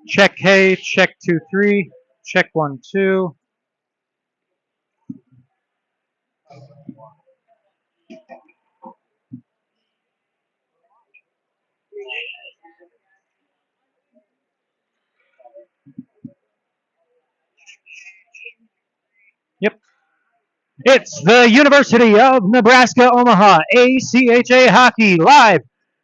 Check K, check 2, 3, check 1, 2. Yep. It's the University of Nebraska Omaha ACHA Hockey live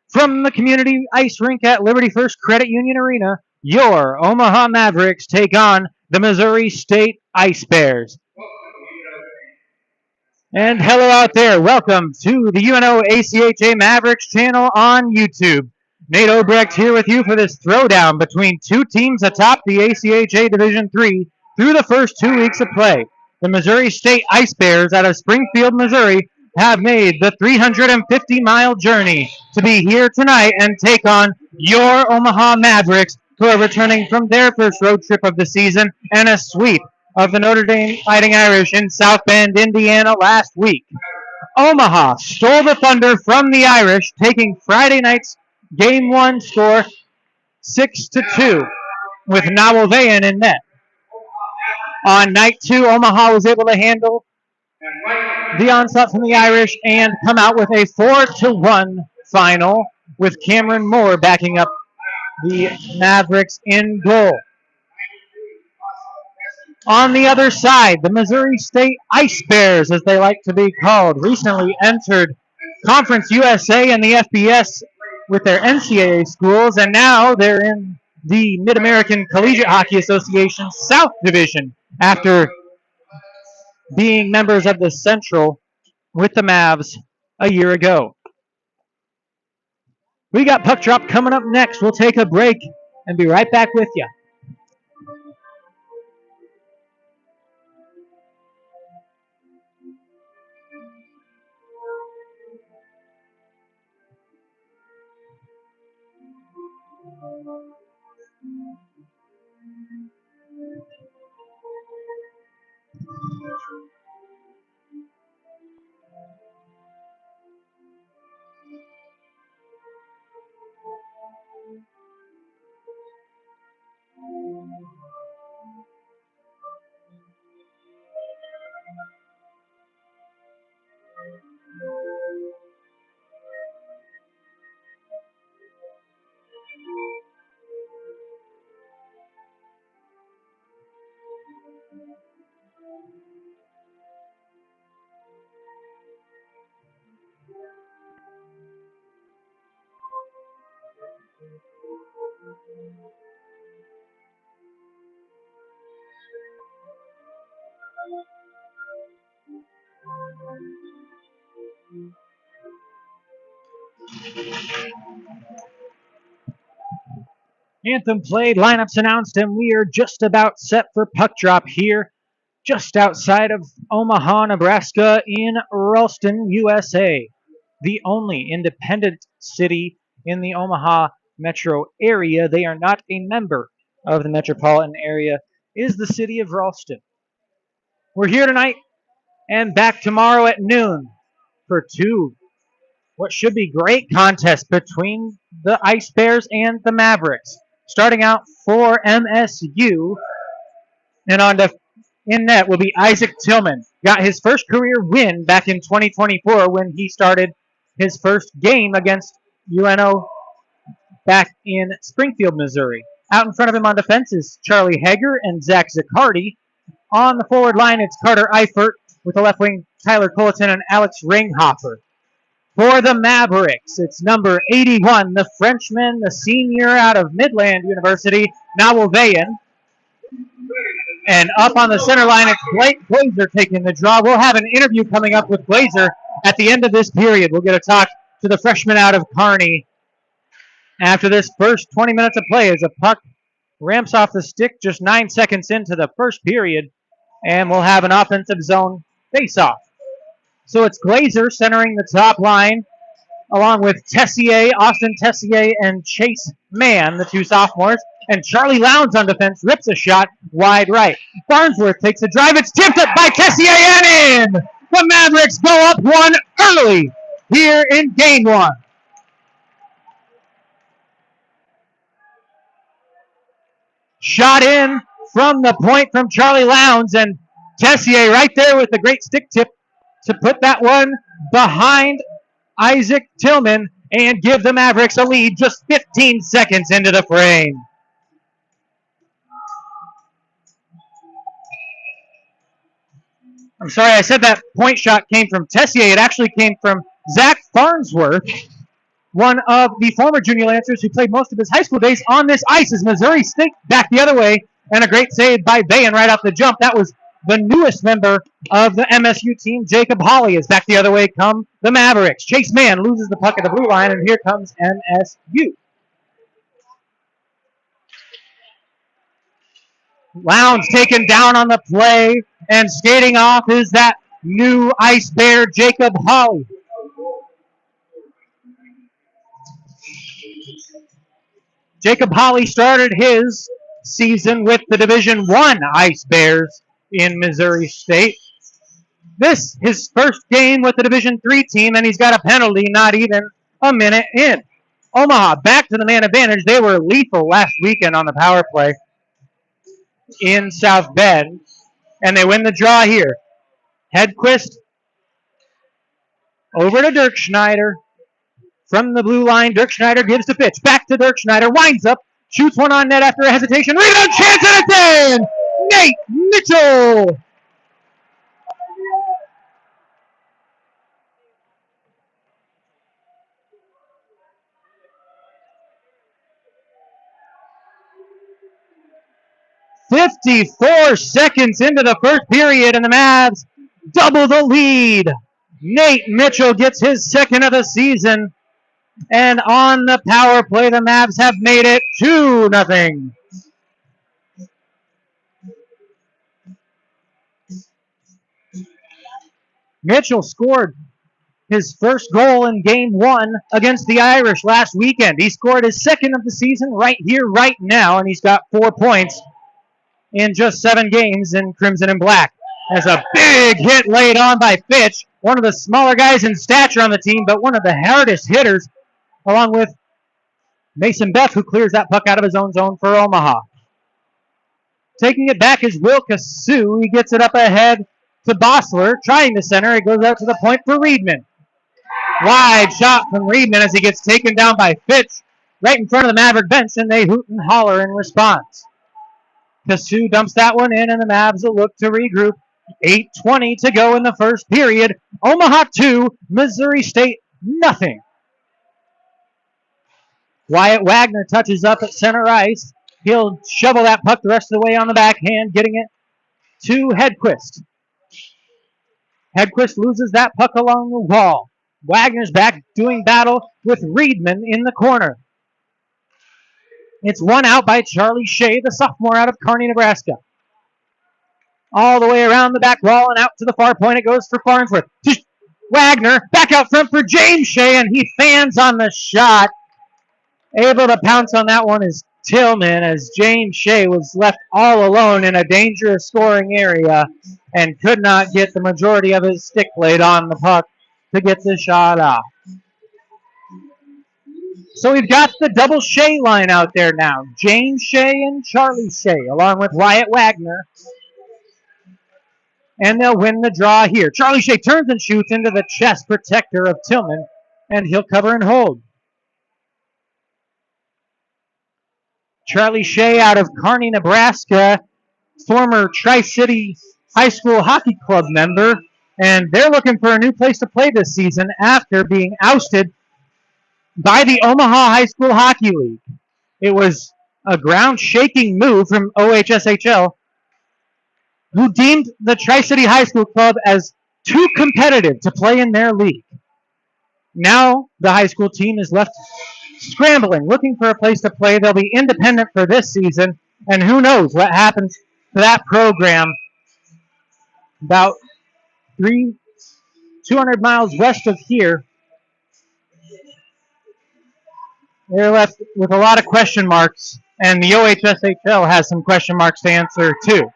from the community ice rink at Liberty First Credit Union Arena. Your Omaha Mavericks take on the Missouri State Ice Bears. And hello out there. Welcome to the UNO ACHA Mavericks channel on YouTube. Nate Obrecht here with you for this throwdown between two teams atop the ACHA Division III through the first 2 weeks of play. The Missouri State Ice Bears out of Springfield, Missouri have made the 350-mile journey to be here tonight and take on your Omaha Mavericks, who are returning from their first road trip of the season and a sweep of the Notre Dame Fighting Irish in South Bend, Indiana last week. Omaha stole the thunder from the Irish, taking Friday night's Game 1 score 6-2 with Nawoveyan in net. On night 2, Omaha was able to handle the onslaught from the Irish and come out with a 4-1 final with Cameron Moore backing up the Mavericks in goal. On the other side, the Missouri State Ice Bears, as they like to be called, recently entered Conference USA and the FBS with their NCAA schools, and now they're in the Mid-American Collegiate Hockey Association South Division after being members of the Central with the Mavs a year ago. We got Puck Drop coming up next. We'll take a break and be right back with you. Anthem played, lineups announced, and we are just about set for Puck Drop here, just outside of Omaha, Nebraska, in Ralston, USA. The only independent city in the Omaha metro area. They are not a member of the metropolitan area, is the city of Ralston. We're here tonight and back tomorrow at noon for what should be great contests between the Ice Bears and the Mavericks. Starting out for MSU, and in net will be Isaac Tillman. Got his first career win back in 2024 when he started his first game against UNO back in Springfield, Missouri. Out in front of him on defense is Charlie Hager and Zach Zaccardi. On the forward line, it's Carter Eifert with the left wing Tyler Colleton and Alex Ringhofer. For the Mavericks, it's number 81, the Frenchman, the senior out of Midland University, Nawoveyan. And up on the center line, it's Blake Glazer taking the draw. We'll have an interview coming up with Glazer at the end of this period. We'll get a talk to the freshman out of Kearney after this first 20 minutes of play as a puck ramps off the stick just 9 seconds into the first period, and we'll have an offensive zone face-off. So it's Glazer centering the top line, along with Austin Tessier, and Chase Mann, the two sophomores. And Charlie Lowndes on defense rips a shot wide right. Farnsworth takes a drive. It's tipped up by Tessier and in! The Mavericks go up one early, here in game one. Shot in from the point from Charlie Lowndes, and Tessier right there with the great stick tip to put that one behind Isaac Tillman and give the Mavericks a lead just 15 seconds into the frame. I'm sorry, I said that point shot came from Tessier. It actually came from Zach Farnsworth, one of the former junior Lancers who played most of his high school days on this ice as Missouri State back the other way, and a great save by Bayan right off the jump. That was the newest member of the MSU team, Jacob Hawley, is back the other way come the Mavericks. Chase Mann loses the puck at the blue line, and here comes MSU. Lowndes taken down on the play, and skating off is that new Ice Bear, Jacob Hawley. Jacob Hawley started his season with the Division I Ice Bears in Missouri State. This his first game with the Division III team, and he's got a penalty not even a minute in. Omaha back to the man advantage. They were lethal last weekend on the power play in South Bend, and they win the draw here. Hedquist over to Dirk Schneider. From the blue line, Dirk Schneider gives the pitch. Back to Dirk Schneider, winds up, shoots one on net after a hesitation. Rebound chance, and it's in! Nate Mitchell! "54 seconds into the first period, and the Mavs double the lead. Nate Mitchell gets his second of the season. And on the power play, the Mavs have made it 2-0. Mitchell scored his first goal in game one against the Irish last weekend. He scored his second of the season right here, right now, and he's got 4 points in just 7 games in Crimson and Black. There's a big hit laid on by Fitch, one of the smaller guys in stature on the team, but one of the hardest hitters, along with Mason Beth, who clears that puck out of his own zone for Omaha. Taking it back is Will Cassou. He gets it up ahead to Bossler, trying to center. It goes out to the point for Reedman. Wide shot from Reedman as he gets taken down by Fitch right in front of the Maverick bench, and they hoot and holler in response. Cassou dumps that one in, and the Mavs will look to regroup. 8:20 to go in the first period. Omaha 2, Missouri State nothing. Wyatt Wagner touches up at center ice. He'll shovel that puck the rest of the way on the backhand, getting it to Hedquist. Hedquist loses that puck along the wall. Wagner's back doing battle with Reedman in the corner. It's one out by Charlie Shea, the sophomore out of Kearney, Nebraska. All the way around the back wall and out to the far point it goes for Farnsworth. Wagner back out front for James Shea, and he fans on the shot. Able to pounce on that one is Tillman, as James Shea was left all alone in a dangerous scoring area and could not get the majority of his stick blade on the puck to get the shot off. So we've got the double Shea line out there now. James Shea and Charlie Shea, along with Wyatt Wagner. And they'll win the draw here. Charlie Shea turns and shoots into the chest protector of Tillman, and he'll cover and hold. Charlie Shea out of Kearney, Nebraska, former Tri-City High School Hockey Club member, and they're looking for a new place to play this season after being ousted by the Omaha High School Hockey League. It was a ground-shaking move from OHSHL, who deemed the Tri-City High School Club as too competitive to play in their league. Now the high school team is left scrambling, looking for a place to play. They'll be independent for this season, and who knows what happens to that program about 200 miles west of here. They're left with a lot of question marks, and the OHSHL has some question marks to answer too.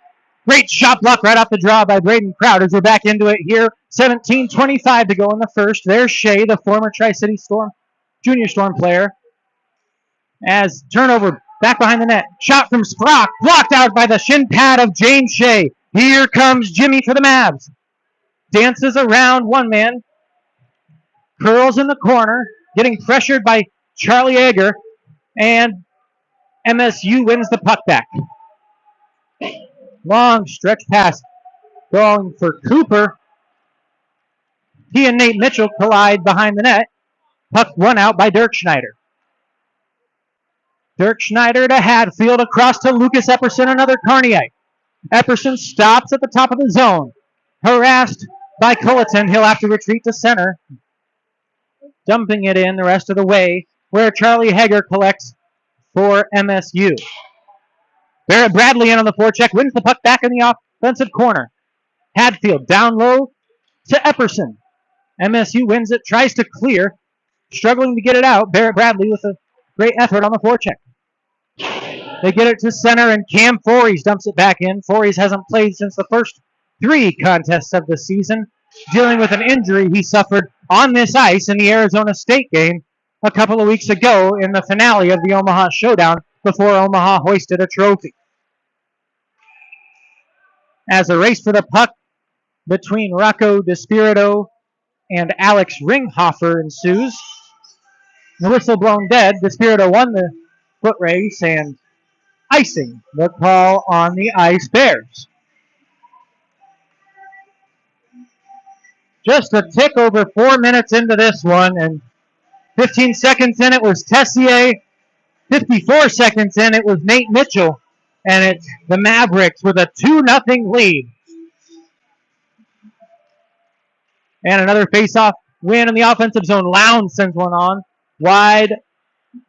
Great shot block right off the draw by Braden Crowder. We're back into it here. 17:25 to go in the first. There's Shea, the former Tri-City Storm, Junior Storm player. As turnover back behind the net. Shot from Sprock. Blocked out by the shin pad of James Shea. Here comes Jimmy for the Mavs. Dances around one man. Curls in the corner. Getting pressured by Charlie Egger. And MSU wins the puck back. Long stretch pass going for Cooper. He and Nate Mitchell collide behind the net. Puck won out by Dirk Schneider. Dirk Schneider to Hadfield, across to Lucas Epperson, another Carniite. Epperson stops at the top of the zone. Harassed by Culleton, he'll have to retreat to center. Dumping it in the rest of the way, where Charlie Hager collects for MSU. Barrett Bradley in on the forecheck, wins the puck back in the offensive corner. Hadfield down low to Epperson. MSU wins it, tries to clear, struggling to get it out. Barrett Bradley with a great effort on the forecheck. They get it to center, and Cam Fories dumps it back in. Fories hasn't played since the first 3 contests of the season, dealing with an injury he suffered on this ice in the Arizona State game a couple of weeks ago in the finale of the Omaha Showdown before Omaha hoisted a trophy. As a race for the puck between Rocco DeSpirito and Alex Ringhofer ensues, the whistle blown dead. DeSpirito won the foot race and icing the call on the Ice Bears. Just a tick over 4 minutes into this one, and 15 seconds in it was Tessier. 54 seconds in it was Nate Mitchell, and it's the Mavericks with a 2-0 lead. And another face-off win in the offensive zone. Lowndes sends one on. Wide,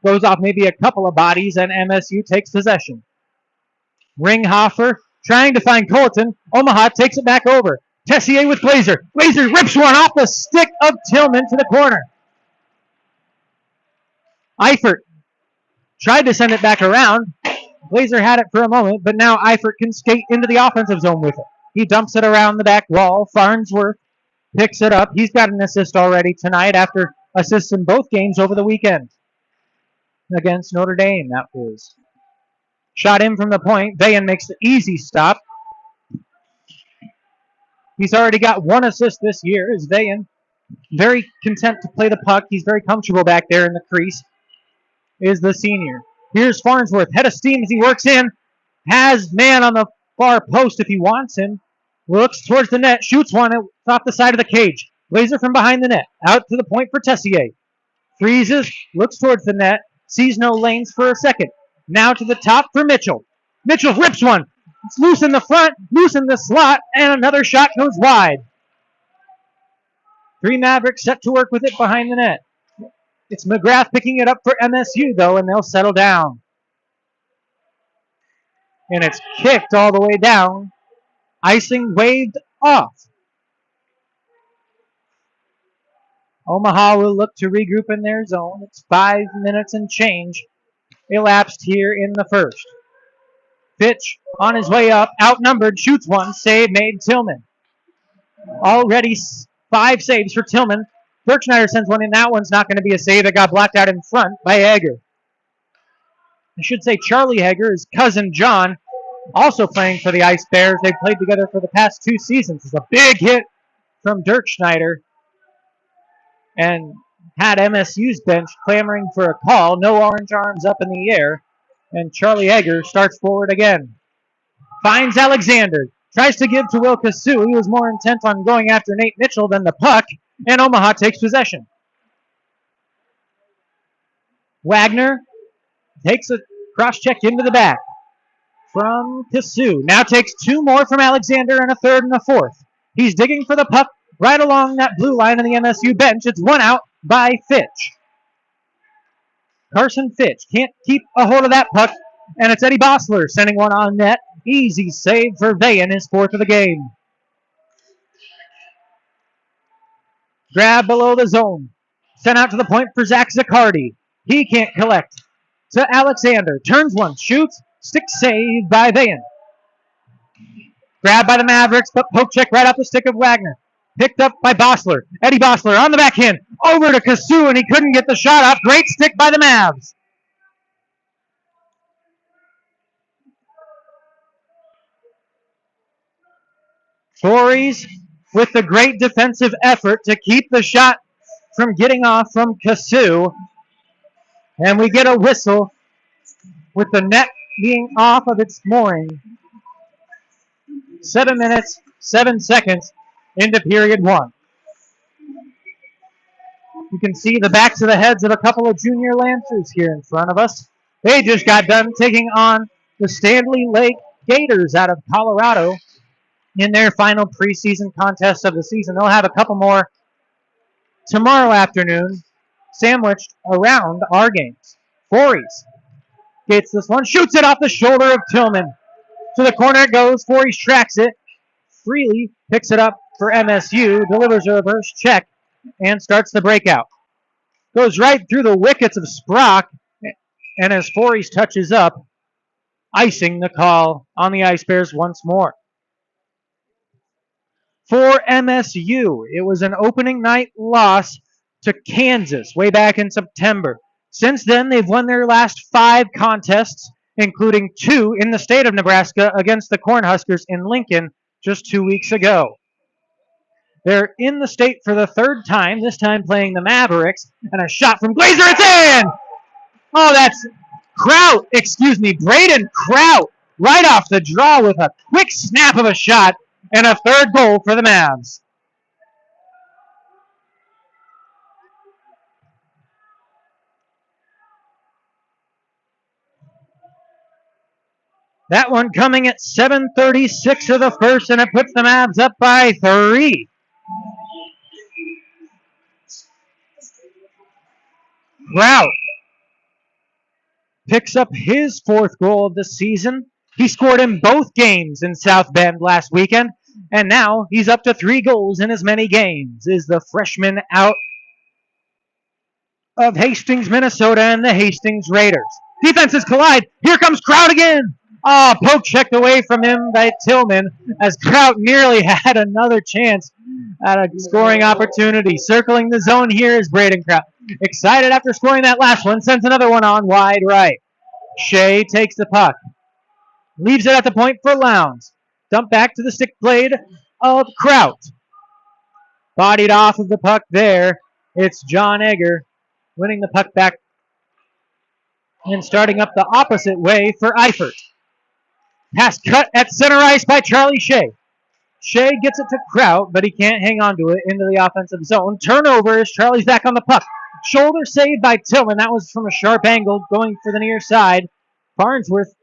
goes off maybe a couple of bodies, and MSU takes possession. Ringhofer trying to find Culleton. Omaha takes it back over. Tessier with Glazer. Glazer rips one off the stick of Tillman to the corner. Eifert tried to send it back around. Glazer had it for a moment, but now Eifert can skate into the offensive zone with it. He dumps it around the back wall. Farnsworth picks it up. He's got an assist already tonight after assists in both games over the weekend. Against Notre Dame, that was. Shot in from the point. Vayan makes the easy stop. He's already got 1 assist this year. Is Vayan very content to play the puck. He's very comfortable back there in the crease. Is the senior. Here's Farnsworth. Head of steam as he works in. Has man on the far post if he wants him. Looks towards the net. Shoots one off the side of the cage. Glazer from behind the net. Out to the point for Tessier. Freezes. Looks towards the net. Sees no lanes for a second. Now to the top for Mitchell. Mitchell rips one. It's loose in the front. Loose in the slot. And another shot goes wide. 3 Mavericks set to work with it behind the net. It's McGrath picking it up for MSU, though, and they'll settle down. And it's kicked all the way down. Icing waved off. Omaha will look to regroup in their zone. It's 5 minutes and change elapsed here in the first. Fitch on his way up, outnumbered, shoots one, save made Tillman. Already 5 saves for Tillman. Dirk Schneider sends one in. That one's not going to be a save. It got blocked out in front by Hager. I should say Charlie Hager, his cousin John, also playing for the Ice Bears. They've played together for the past 2 seasons. It's a big hit from Dirk Schneider and had MSU's bench clamoring for a call. No orange arms up in the air. And Charlie Hager starts forward again. Finds Alexander. Tries to give to Will Kasu. He was more intent on going after Nate Mitchell than the puck. And Omaha takes possession. Wagner takes a cross-check into the back from Kasu. Now takes 2 more from Alexander and a third and a fourth. He's digging for the puck right along that blue line on the MSU bench. It's one out by Fitch. Carson Fitch can't keep a hold of that puck, and it's Eddie Bossler sending one on net. Easy save for Vayan, his 4th of the game. Grab below the zone. Sent out to the point for Zach Zaccardi. He can't collect. To Alexander. Turns one. Shoots. Stick save by Vayan. Grabbed by the Mavericks, but poke check right off the stick of Wagner. Picked up by Bossler. Eddie Bossler on the backhand. Over to Kasu, and he couldn't get the shot off. Great stick by the Mavs. Torres with the great defensive effort to keep the shot from getting off from Kasu. And we get a whistle with the net being off of its mooring. 7 minutes, 7 seconds into period one. You can see the backs of the heads of a couple of junior Lancers here in front of us. They just got done taking on the Stanley Lake Gators out of Colorado in their final preseason contest of the season. They'll have a couple more tomorrow afternoon sandwiched around our games. Voorhees gets this one, shoots it off the shoulder of Tillman. To the corner it goes. Voorhees tracks it. Freely picks it up for MSU, delivers a reverse check, and starts the breakout. Goes right through the wickets of Sprock, and as Voorhees touches up, icing the call on the Ice Bears once more. For MSU, it was an opening night loss to Kansas way back in September. Since then, they've won their last 5 contests, including 2 in the state of Nebraska against the Cornhuskers in Lincoln just 2 weeks ago. They're in the state for the 3rd time, this time playing the Mavericks, and a shot from Glazer, it's in! Oh, that's Braden Kraut, right off the draw with a quick snap of a shot, and a 3rd goal for the Mavs. That one coming at 7:36 of the first, and it puts the Mavs up by 3. Kraut picks up his 4th goal of the season. He scored in both games in South Bend last weekend, and now he's up to 3 goals in as many games. Is the freshman out of Hastings, Minnesota, and the Hastings Raiders. Defenses collide. Here comes Kraut again. Oh, poke checked away from him by Tillman as Kraut nearly had another chance at a scoring opportunity. Circling the zone here is Braden Kraut. Excited after scoring that last one, sends another one on wide right. Shea takes the puck. Leaves it at the point for Lowndes. Dump back to the stick blade of Kraut. Bodied off of the puck there. It's John Egger winning the puck back and starting up the opposite way for Eifert. Pass cut at center ice by Charlie Shea. Shea gets it to Kraut, but he can't hang on to it into the offensive zone. Turnover as Charlie's back on the puck. Shoulder saved by Tillman. That was from a sharp angle going for the near side. Farnsworth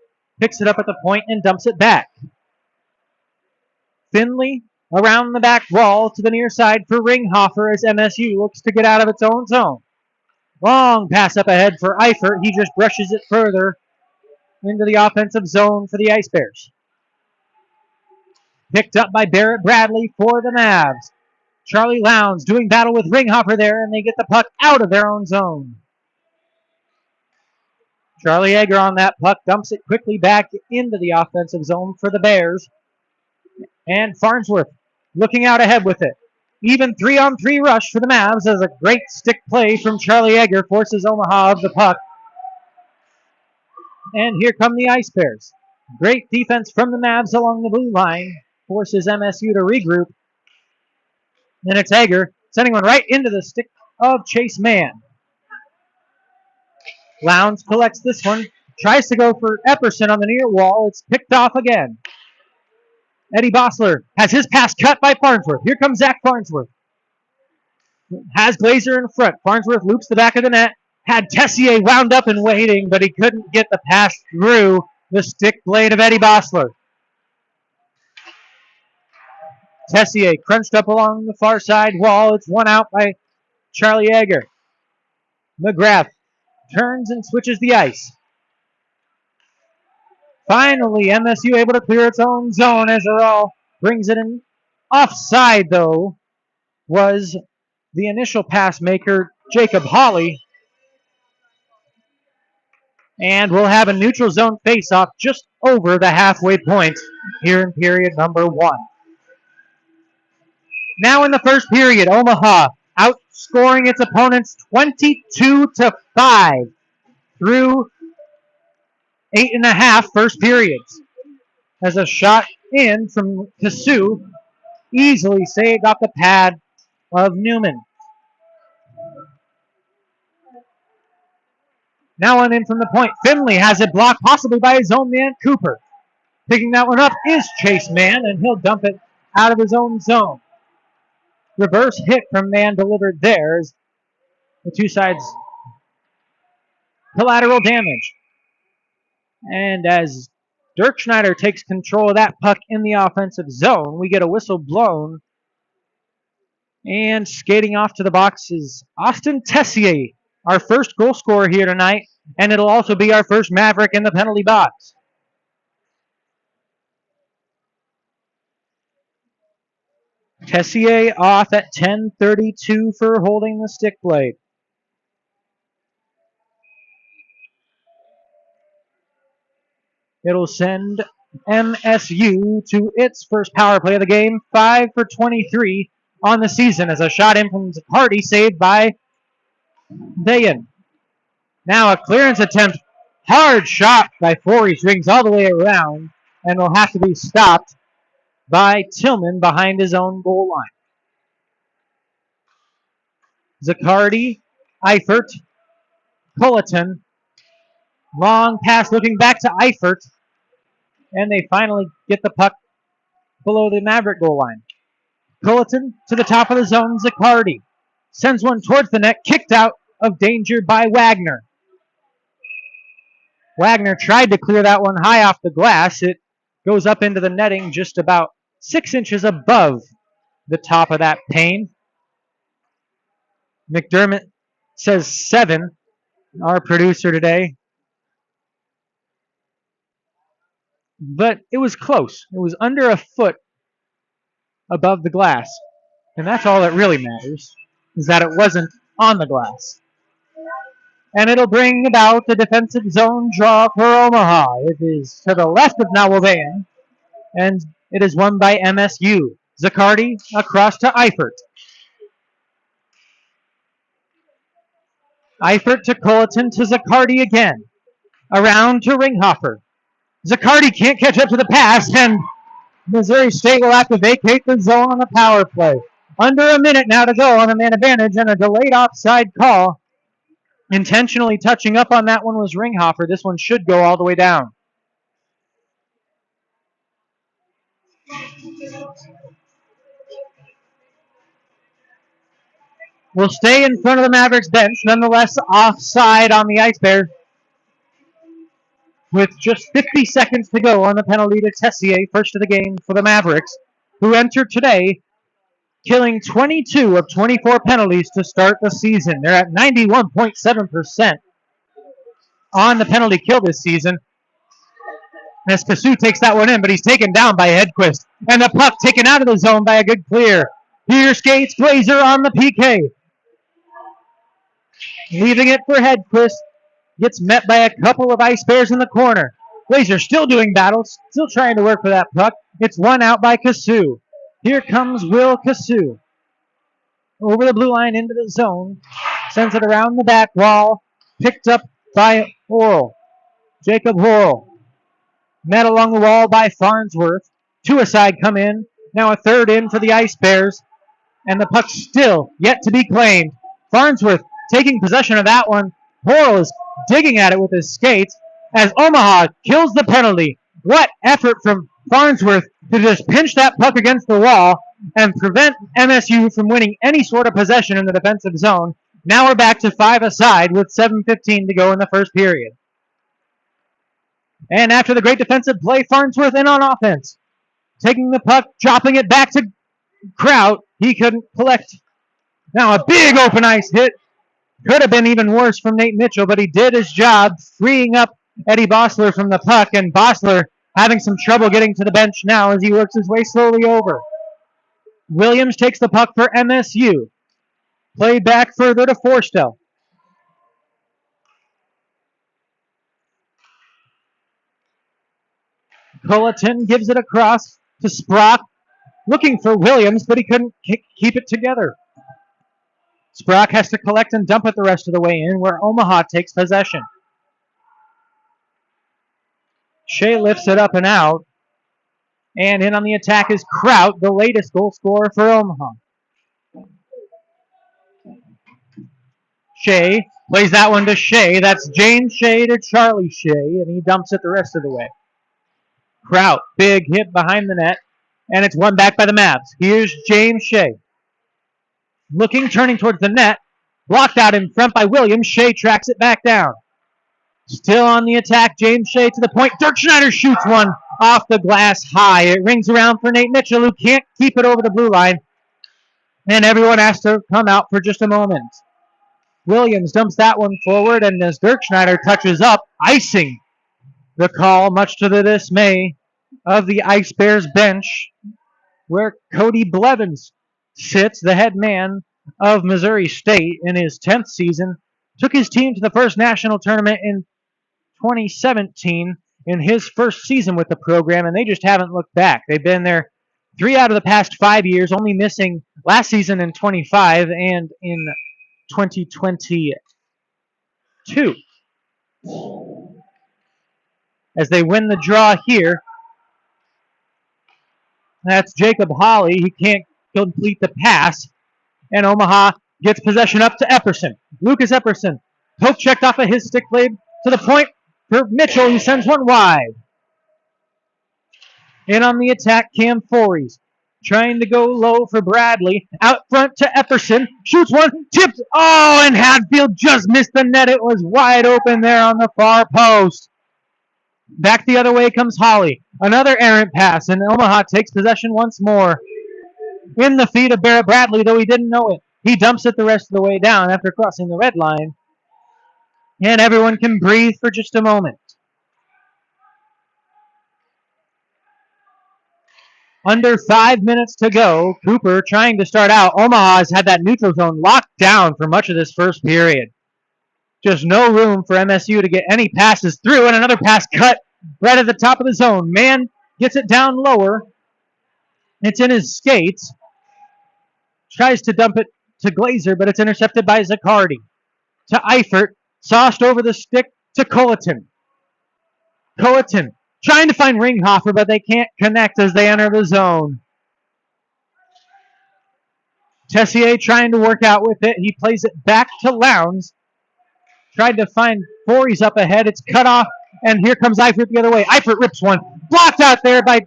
picks it up at the point and dumps it back. Finley around the back wall to the near side for Ringhofer as MSU looks to get out of its own zone. Long pass up ahead for Eifert. He just brushes it further into the offensive zone for the Ice Bears. Picked up by Barrett Bradley for the Mavs. Charlie Lowndes doing battle with Ringhofer there, and they get the puck out of their own zone. Charlie Egger on that puck, dumps it quickly back into the offensive zone for the Bears. And Farnsworth looking out ahead with it. Even 3-on-3 rush for the Mavs as a great stick play from Charlie Egger forces Omaha of the puck. And here come the Ice Bears. Great defense from the Mavs along the blue line. Forces MSU to regroup. And it's Egger sending one right into the stick of Chase Mann. Lowndes collects this one. Tries to go for Epperson on the near wall. It's picked off again. Eddie Bossler has his pass cut by Farnsworth. Here comes Zach Farnsworth. Has Glazer in front. Farnsworth loops the back of the net. Had Tessier wound up and waiting, but he couldn't get the pass through the stick blade of Eddie Bossler. Tessier crunched up along the far side wall. It's one out by Charlie Egger. McGrath turns and switches the ice. Finally, MSU able to clear its own zone as Earl brings it in. Offside, though, was the initial pass maker, Jacob Hawley. And we'll have a neutral zone face-off just over the halfway point here in period number 1. Now in the first period, Omaha outscoring its opponents 22-5 through 8.5 first periods. As a shot in from Kasu easily saved off the pad of Newman. Now on in from the point. Finley has it blocked possibly by his own man, Cooper. Picking that one up is Chase Mann, and he'll dump it out of his own zone. Reverse hit from Mann delivered there as the two sides collateral damage. And as Dirk Schneider takes control of that puck in the offensive zone, we get a whistle blown. And skating off to the box is Austin Tessier, our first goal scorer here tonight, and it'll also be our first Maverick in the penalty box. Tessier off at 10:32 for holding the stick blade. It'll send MSU to its first power play of the game, 5 for 23 on the season as a shot in from Zaccardi saved by Dayan. Now a clearance attempt, hard shot by Forey, rings all the way around and will have to be stopped by Tillman behind his own goal line. Zaccardi, Eifert, Culleton, long pass looking back to Eifert, and they finally get the puck below the Maverick goal line. Culleton to the top of the zone, Zaccardi sends one towards the net, kicked out of danger by Wagner. Wagner tried to clear that one high off the glass. It goes up into the netting just about 6 inches above the top of that pane. McDermott says 7, our producer today. But it was close. It was under a foot above the glass. And that's all that really matters, is that it wasn't on the glass. And it'll bring about the defensive zone draw for Omaha. It is to the left of Nowelvayan, and it is won by MSU. Zaccardi across to Eifert. Eifert to Culleton to Zaccardi again. Around to Ringhofer. Zaccardi can't catch up to the pass, and Missouri State will have to vacate the zone on the power play. Under a minute now to go on the man advantage, and a delayed offside call. Intentionally touching up on that one was Ringhofer. This one should go all the way down. Will stay in front of the Mavericks bench. Nonetheless, offside on the Ice Bears. With just 50 seconds to go on the penalty to Tessier, first of the game for the Mavericks, who entered today, killing 22 of 24 penalties to start the season. They're at 91.7% on the penalty kill this season. As Kasu takes that one in, but he's taken down by Hedquist. And the puck taken out of the zone by a good clear. Here skates Glazer on the PK. Leaving it for Hedquist. Gets met by a couple of Ice Bears in the corner. Glazer still doing battles, still trying to work for that puck. It's won out by Kasu. Here comes Will Kasu. Over the blue line into the zone. Sends it around the back wall. Picked up by Horrell. Jacob Horrell. Met along the wall by Farnsworth. Two aside come in. Now a third in for the Ice Bears. And the puck still yet to be claimed. Farnsworth taking possession of that one. Horrell is digging at it with his skates as Omaha kills the penalty. What effort from Farnsworth to just pinch that puck against the wall and prevent MSU from winning any sort of possession in the defensive zone. Now we're back to 5 aside with 7:15 to go in the first period. And after the great defensive play, Farnsworth in on offense. Taking the puck, dropping it back to Kraut. He couldn't collect. Now a big open ice hit. Could have been even worse from Nate Mitchell, but he did his job, freeing up Eddie Bossler from the puck, and Bossler having some trouble getting to the bench now as he works his way slowly over. Williams takes the puck for MSU. Play back further to Forstel. Culleton gives it across to Sprock, looking for Williams, but he couldn't keep it together. Sprock has to collect and dump it the rest of the way in, where Omaha takes possession. Shea lifts it up and out. And in on the attack is Kraut, the latest goal scorer for Omaha. Shea plays that one to Shea. That's James Shea to Charlie Shea, and he dumps it the rest of the way. Kraut, big hit behind the net, and it's won back by the Mavs. Here's James Shea. Looking, turning towards the net. Blocked out in front by Williams. Shea tracks it back down. Still on the attack, James Shea to the point. Dirk Schneider shoots one off the glass high. It rings around for Nate Mitchell, who can't keep it over the blue line. And everyone has to come out for just a moment. Williams dumps that one forward, and as Dirk Schneider touches up, icing the call, much to the dismay of the Ice Bears bench, where Cody Blevins sits, the head man of Missouri State in his 10th season, took his team to the first national tournament in 2017 in his first season with the program, and they just haven't looked back. They've been there 3 out of the past 5 years, only missing last season in 25 and in 2022. As they win the draw here, that's Jacob Hawley. He can't complete the pass, and Omaha gets possession up to Epperson. Lucas Epperson, poke checked off of his stick blade to the point for Mitchell. He sends one wide. In on the attack, Cam Fories, trying to go low for Bradley. Out front to Epperson. Shoots one. Tipped. Oh, and Hadfield just missed the net. It was wide open there on the far post. Back the other way comes Hawley. Another errant pass, and Omaha takes possession once more. In the feet of Barrett Bradley, though he didn't know it. He dumps it the rest of the way down after crossing the red line. And everyone can breathe for just a moment. Under 5 minutes to go. Cooper trying to start out. Omaha has had that neutral zone locked down for much of this first period. Just no room for MSU to get any passes through, and another pass cut right at the top of the zone. Mann gets it down lower. It's in his skates. Tries to dump it to Glazer, but it's intercepted by Zaccardi. To Eifert. Sauced over the stick to Culleton. Culleton trying to find Ringhofer, but they can't connect as they enter the zone. Tessier trying to work out with it. He plays it back to Lowndes. Tried to find Fories up ahead. It's cut off, and here comes Eifert the other way. Eifert rips one. Blocked out there by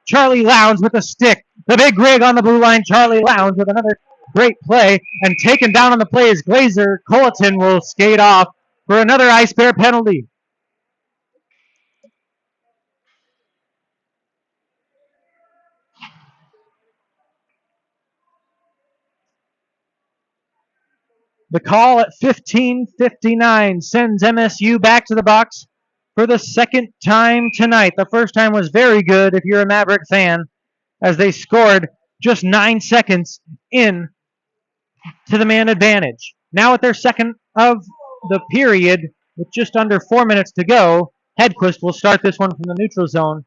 Charlie Lowndes with a stick. The big rig on the blue line. Charlie Lowndes with another great play, and taken down on the play is Glazer. Culleton will skate off for another Ice Bear penalty. The call at 15:59 sends MSU back to the box for the second time tonight. The first time was very good if you're a Maverick fan, as they scored just 9 seconds in to the man advantage. Now at their second of the period, with just under 4 minutes to go, Hedquist will start this one from the neutral zone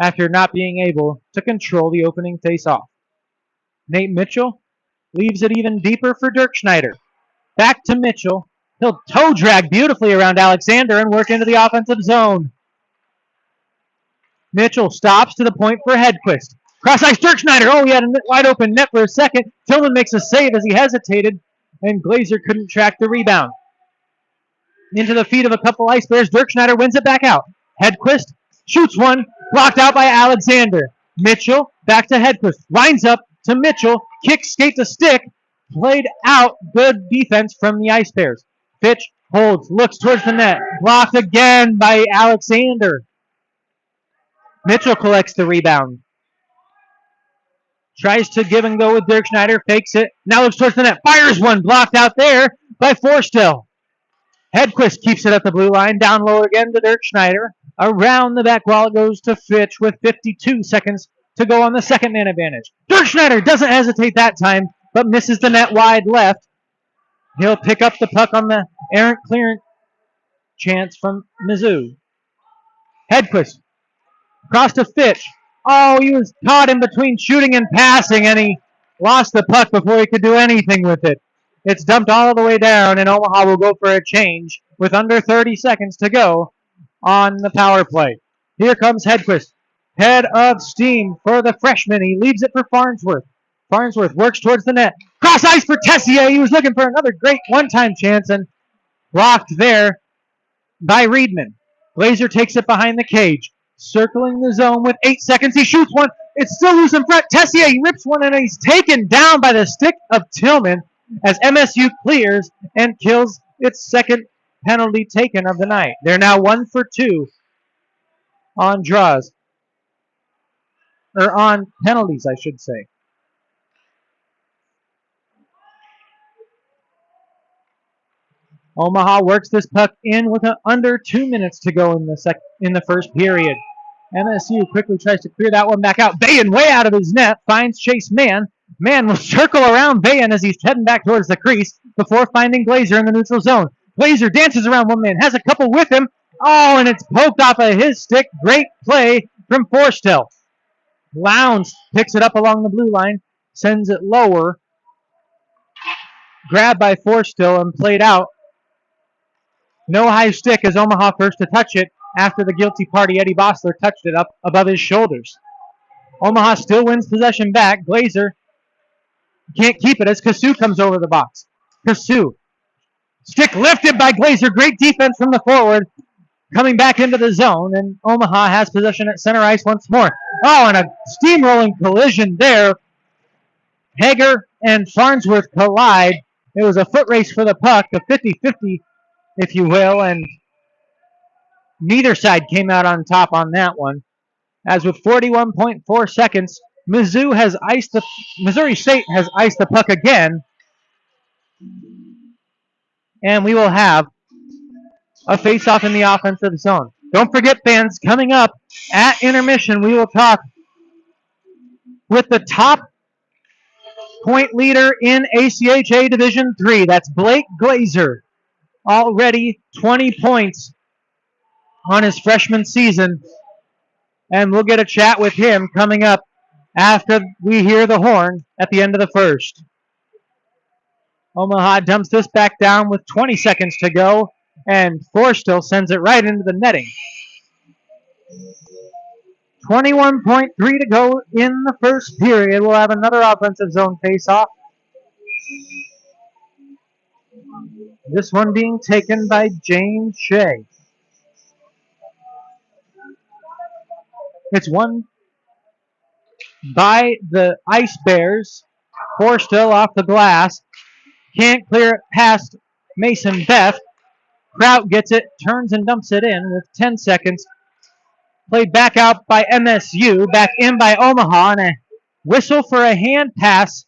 after not being able to control the opening face-off. Nate Mitchell leaves it even deeper for Dirk Schneider. Back to Mitchell. He'll toe drag beautifully around Alexander and work into the offensive zone. Mitchell stops to the point for Hedquist. Cross ice, Dirk Schneider. Oh, he had a wide open net for a second. Tillman makes a save as he hesitated, and Glazer couldn't track the rebound. Into the feet of a couple Ice Bears. Dirk Schneider wins it back out. Hedquist shoots one. Blocked out by Alexander. Mitchell back to Hedquist. Lines up to Mitchell. Kick, skate to stick. Played out. Good defense from the Ice Bears. Fitch holds. Looks towards the net. Blocked again by Alexander. Mitchell collects the rebound. Tries to give and go with Dirk Schneider. Fakes it. Now looks towards the net. Fires one. Blocked out there by Forstel. Hedquist keeps it at the blue line. Down low again to Dirk Schneider. Around the back wall it goes to Fitch with 52 seconds to go on the second man advantage. Dirk Schneider doesn't hesitate that time, but misses the net wide left. He'll pick up the puck on the errant clearance chance from Mizzou. Hedquist Cross to Fitch. Oh, he was caught in between shooting and passing, and he lost the puck before he could do anything with it. It's dumped all the way down, and Omaha will go for a change with under 30 seconds to go on the power play. Here comes Hedquist. Head of steam for the freshman. He leaves it for Farnsworth. Farnsworth works towards the net. Cross ice for Tessier. He was looking for another great one-time chance and blocked there by Reedman. Glazer takes it behind the cage. Circling the zone with 8 seconds. He shoots one. It's still loose in front. Tessier rips one and he's taken down by the stick of Tillman as MSU clears and kills its second penalty taken of the night. They're now 1 for 2 on draws. Or on penalties, I should say. Omaha works this puck in with under 2 minutes to go in the first period. MSU quickly tries to clear that one back out. Bayan way out of his net finds Chase Mann. Mann will circle around Bayan as he's heading back towards the crease before finding Glazer in the neutral zone. Glazer dances around one man, has a couple with him. Oh, and it's poked off of his stick. Great play from Forstel. Lowndes picks it up along the blue line, sends it lower. Grabbed by Forstel and played out. No high stick as Omaha first to touch it after the guilty party Eddie Bossler touched it up above his shoulders. Omaha still wins possession back. Glazer can't keep it as Kasu comes over the box. Kasu. Stick lifted by Glazer. Great defense from the forward. Coming back into the zone, and Omaha has possession at center ice once more. Oh, and a steamrolling collision there. Hager and Farnsworth collide. It was a foot race for the puck, a 50-50, if you will, and neither side came out on top on that one. As with 41.4 seconds, Missouri State has iced the puck again, and we will have a face-off in the offensive zone. Don't forget, fans, coming up at intermission, we will talk with the top point leader in ACHA Division III. That's Blake Glazer. Already 20 points on his freshman season. And we'll get a chat with him coming up after we hear the horn at the end of the first. Omaha dumps this back down with 20 seconds to go, and Forstel sends it right into the netting. 21.3 to go in the first period. We'll have another offensive zone face-off. This one being taken by James Shea. It's won by the Ice Bears. Forstel off the glass. Can't clear it past Mason Beth. Kraut gets it, turns and dumps it in with 10 seconds. Played back out by MSU, back in by Omaha, and a whistle for a hand pass.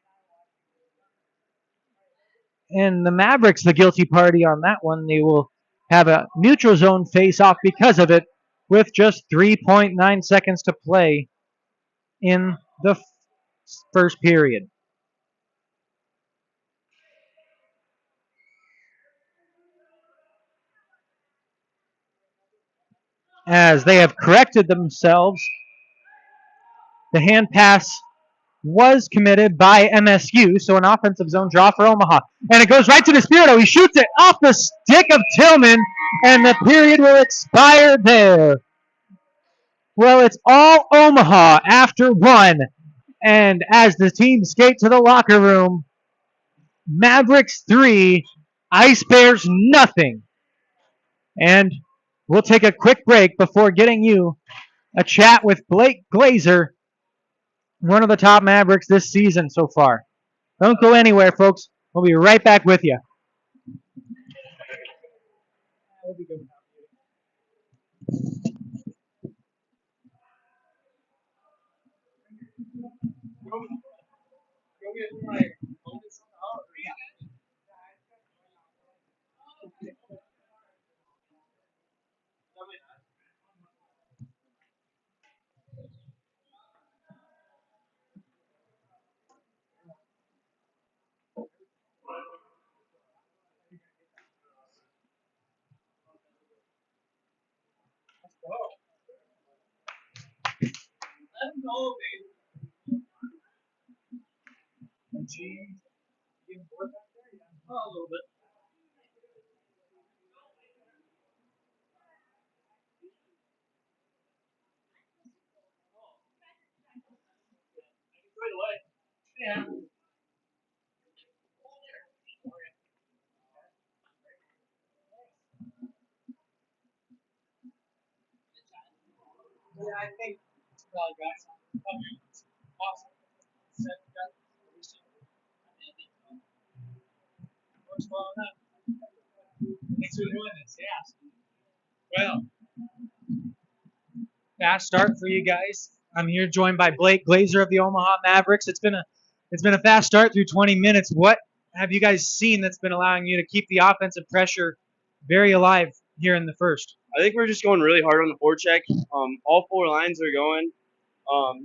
And the Mavericks, the guilty party on that one. They will have a neutral zone face-off because of it with just 3.9 seconds to play in the first period. As they have corrected themselves, the hand pass was committed by MSU, so an offensive zone draw for Omaha. And it goes right to Despirito. He shoots it off the stick of Tillman, and the period will expire there. Well, it's all Omaha after one. And as the team skate to the locker room, Mavericks 3, Ice Bears nothing. And we'll take a quick break before getting you a chat with Blake Glazer, one of the top Mavericks this season so far. Don't go anywhere, folks. We'll be right back with you. Fast start for you guys. I'm here joined by Blake Glazer of the Omaha Mavericks. It's been a fast start through 20 minutes. What have you guys seen that's been allowing you to keep the offensive pressure very alive here in the first? I think we're just going really hard on the forecheck. All four lines are going.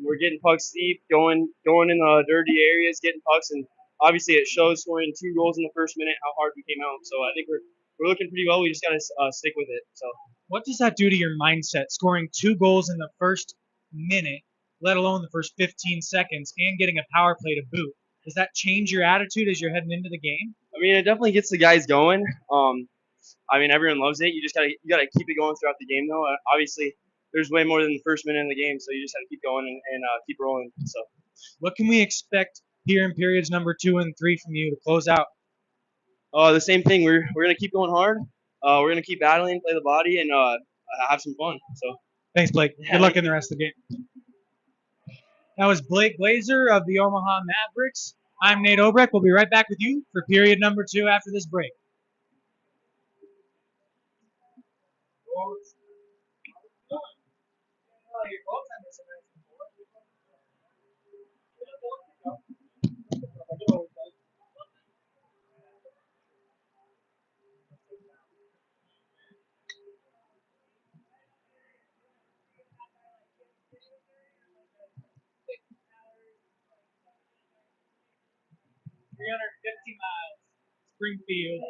We're getting pucks deep, going in the dirty areas, getting pucks, and obviously it shows scoring 2 goals in the first minute how hard we came out. So I think we're looking pretty well. We just gotta stick with it. So What does that do to your mindset, scoring 2 goals in the first minute, let alone the first 15 seconds, and getting a power play to boot? Does that change your attitude as you're heading into the game? I mean, it definitely gets the guys going. I mean, everyone loves it. You gotta keep it going throughout the game, though. Obviously, there's way more than the first minute in the game, so you just gotta keep going and keep rolling. So. What can we expect here in periods number 2 and 3 from you to close out? The same thing. We're gonna keep going hard. We're gonna keep battling, play the body, and have some fun. So. Thanks, Blake. Good luck in the rest of the game. That was Blake Glazer of the Omaha Mavericks. I'm Nate Obrecht. We'll be right back with you for period number 2 after this break. Springfield.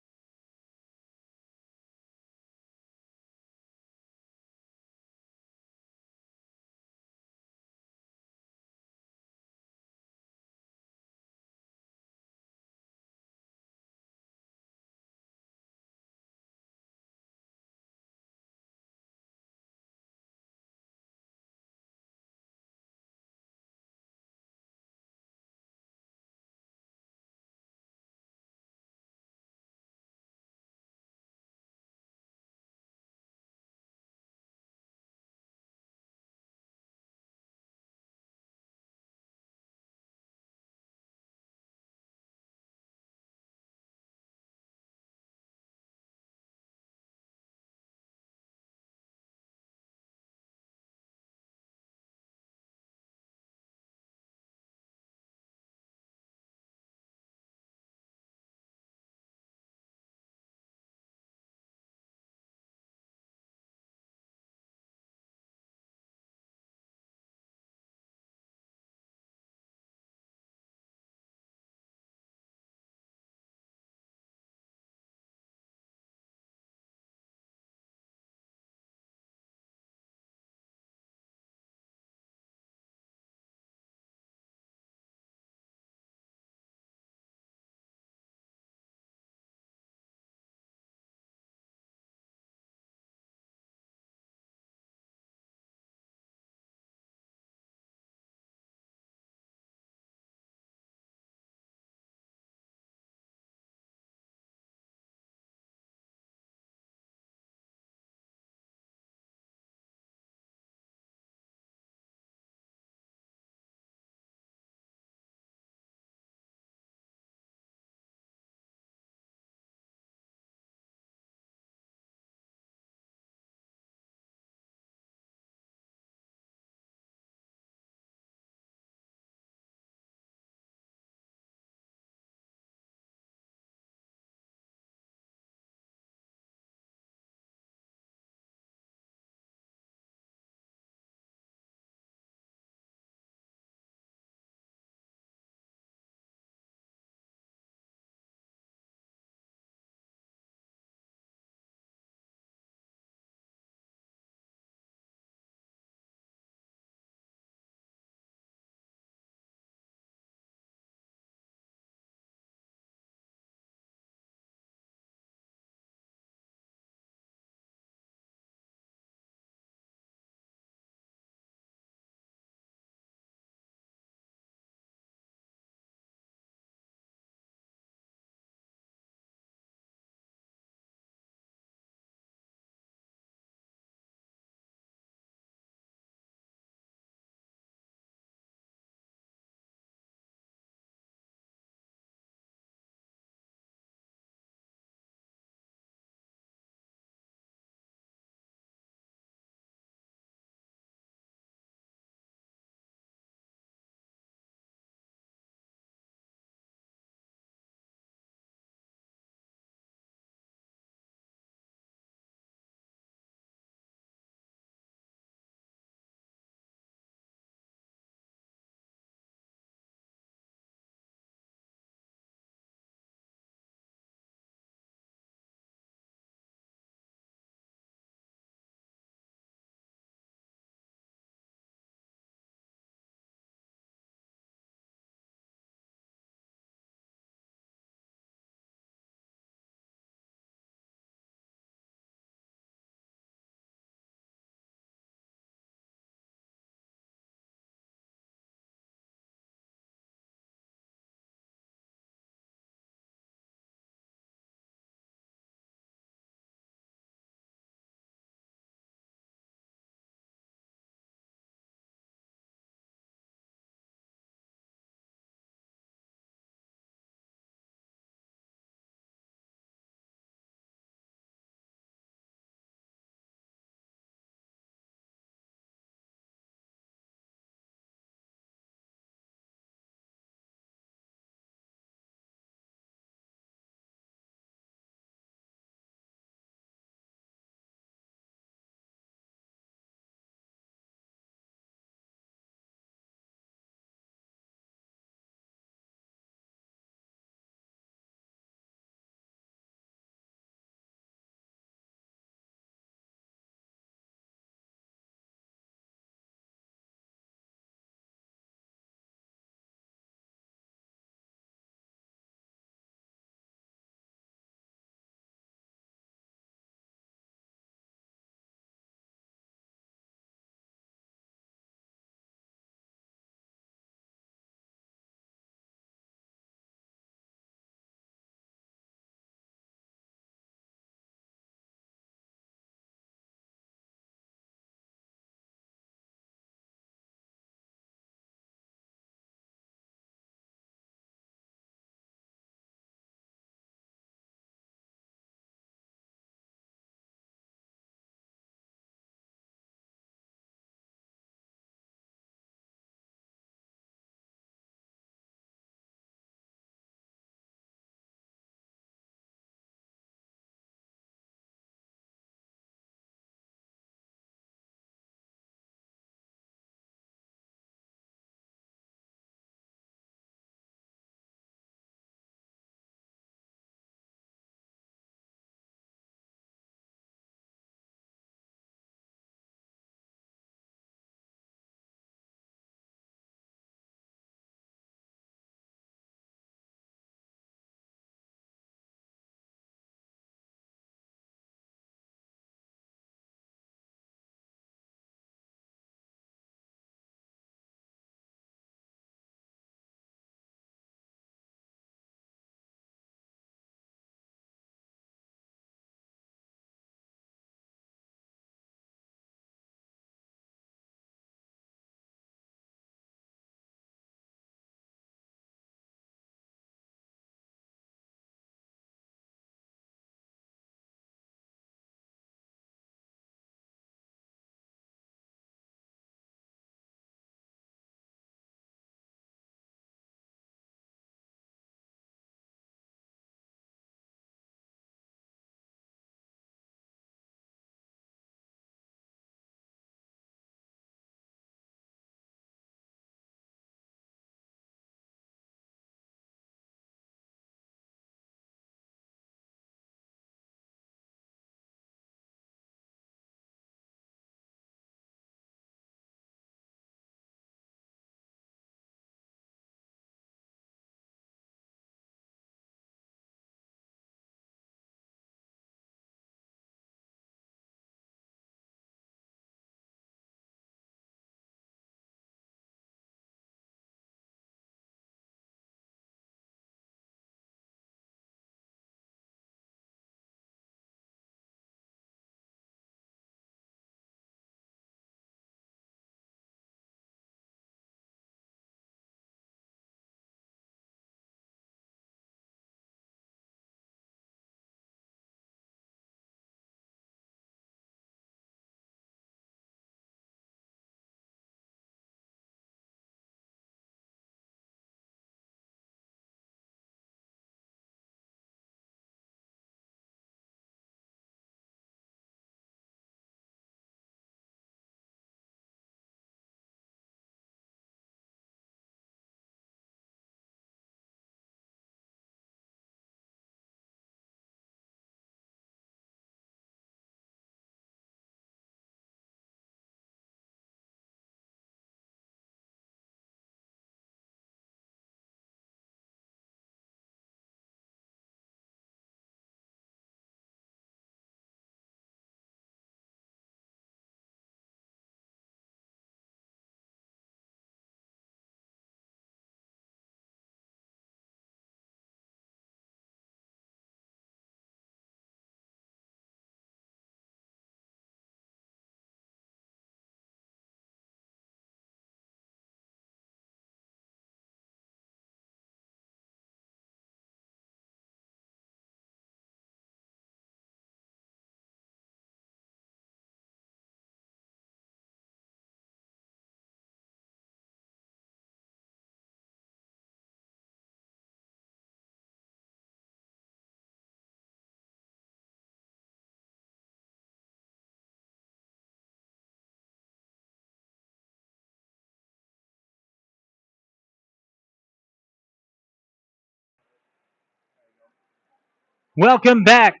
Welcome back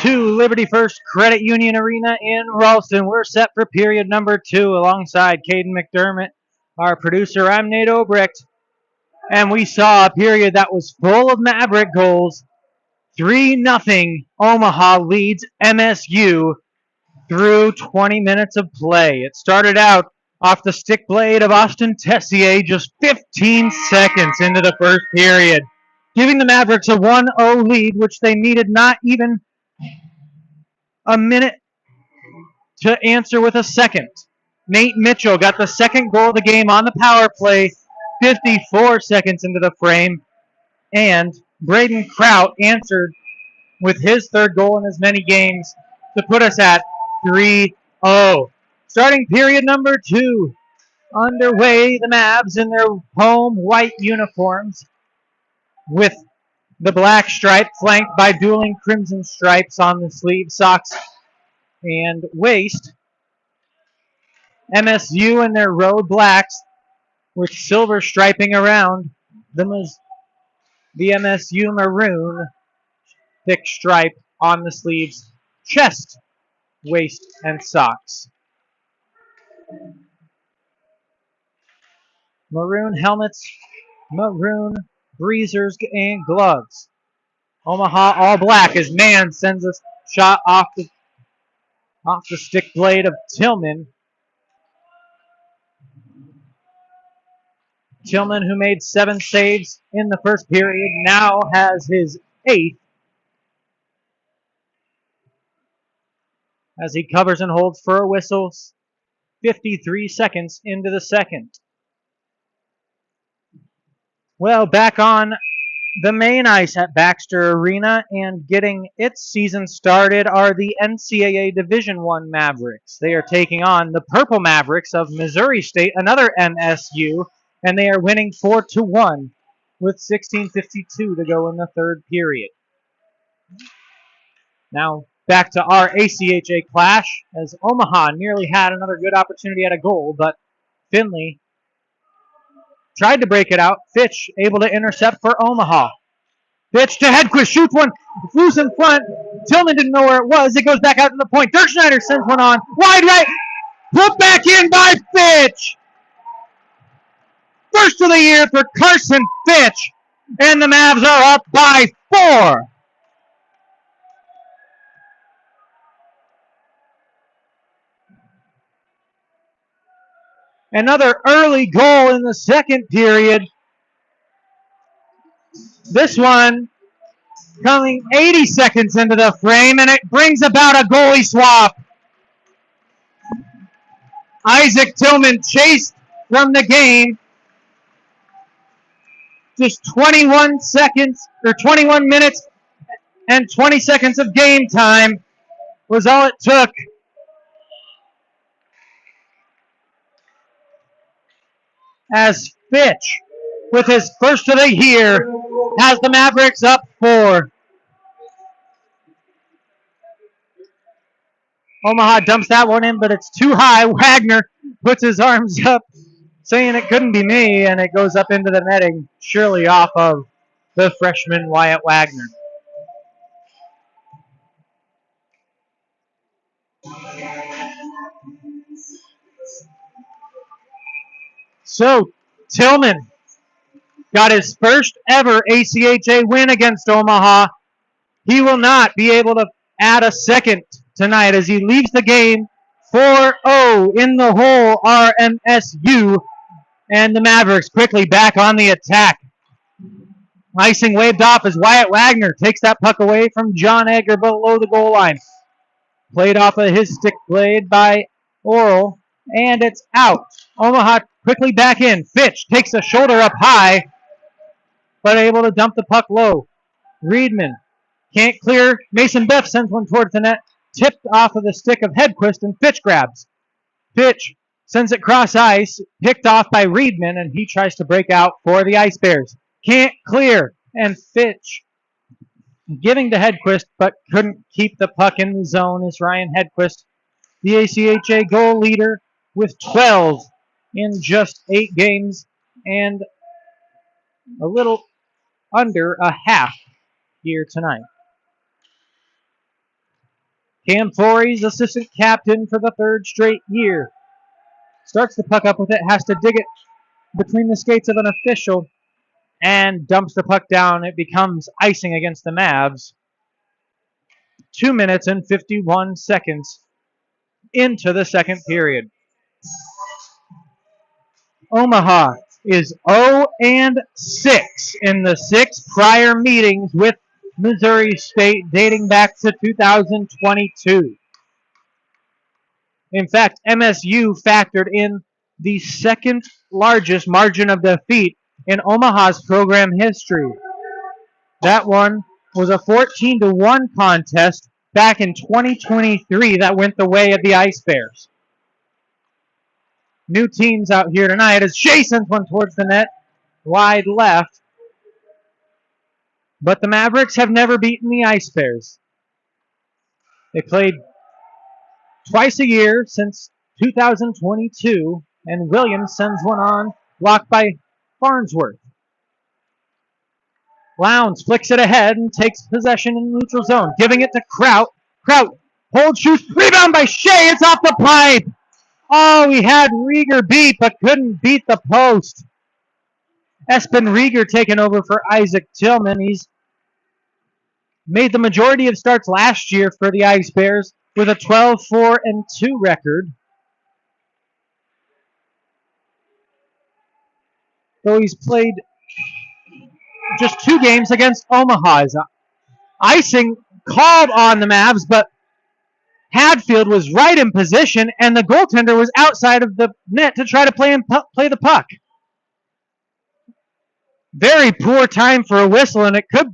to Liberty First Credit Union Arena in Ralston. We're set for period number 2 alongside Caden McDermott, our producer. I'm Nate Obrecht, and we saw a period that was full of Maverick goals. 3-0 Omaha leads MSU through 20 minutes of play. It started out off the stick blade of Austin Tessier just 15 seconds into the first period, giving the Mavericks a 1-0 lead, which they needed not even a minute to answer with a second. Nate Mitchell got the second goal of the game on the power play 54 seconds into the frame, and Braden Kraut answered with his third goal in as many games to put us at 3-0. Starting period number 2 underway, the Mavs in their home white uniforms with the black stripe flanked by dueling crimson stripes on the sleeve, socks, and waist. MSU in their road blacks with silver striping around the MSU maroon thick stripe on the sleeves, chest, waist, and socks. Maroon helmets, maroon breezers, and gloves. Omaha all black as Mann sends a shot off the stick blade of Tillman. Tillman, who made 7 saves in the first period, now has his 8th as he covers and holds for a whistle 53 seconds into the second. Well, back on the main ice at Baxter Arena and getting its season started are the NCAA Division I Mavericks. They are taking on the Purple Mavericks of Missouri State, another MSU, and they are winning 4-1 with 16:52 to go in the third period. Now back to our ACHA clash as Omaha nearly had another good opportunity at a goal, but Finley tried to break it out. Fitch able to intercept for Omaha. Fitch to Hedquist, shoots one, loose in front. Tillman didn't know where it was. It goes back out to the point. Dirk Schneider sends one on. Wide right, put back in by Fitch. First of the year for Carson Fitch, and the Mavs are up by 4. Another early goal in the second period. This one coming 80 seconds into the frame, and it brings about a goalie swap. Isaac Tillman chased from the game. Just 21 minutes and 20 seconds of game time was all it took. As Fitch, with his first of the year, has the Mavericks up 4. Omaha dumps that one in, but it's too high. Wagner puts his arms up, saying it couldn't be me, and it goes up into the netting, surely off of the freshman Wyatt Wagner. So, Tillman got his first ever ACHA win against Omaha. He will not be able to add a second tonight as he leaves the game 4-0 in the hole, RMSU, and the Mavericks quickly back on the attack. Icing waved off as Wyatt Wagner takes that puck away from John Egger below the goal line. Played off of his stick blade by Oral, and it's out. Omaha quickly back in. Fitch takes a shoulder up high, but able to dump the puck low. Reedman can't clear. Mason Beff sends one towards the net, tipped off of the stick of Hedquist, and Fitch grabs. Fitch sends it cross ice, picked off by Reedman, and he tries to break out for the Ice Bears. Can't clear, and Fitch giving to Hedquist, but couldn't keep the puck in the zone is Ryan Hedquist, the ACHA goal leader with 12 in just 8 games and a little under a half here tonight. Cam Forey's assistant captain for the third straight year. Starts the puck up with it, has to dig it between the skates of an official, and dumps the puck down. It becomes icing against the Mavs. 2 minutes and 51 seconds into the second period. Omaha is 0-6 in the 6 prior meetings with Missouri State dating back to 2022. In fact, MSU factored in the second largest margin of defeat in Omaha's program history. That one was a 14-1 contest back in 2023 that went the way of the Ice Bears. New teams out here tonight as Shea sends one towards the net, wide left. But the Mavericks have never beaten the Ice Bears. They played twice a year since 2022, and Williams sends one on, blocked by Farnsworth. Lowndes flicks it ahead and takes possession in the neutral zone, giving it to Kraut. Kraut holds, shoots, rebound by Shea. It's off the pipe. Oh, he had Rieger beat, but couldn't beat the post. Espen Rieger taking over for Isaac Tillman. He's made the majority of starts last year for the Ice Bears with a 12-4-2 record. Though he's played just 2 games against Omaha. Icing called on the Mavs, but Hadfield was right in position, and the goaltender was outside of the net to try to play the puck. Very poor time for a whistle, and it could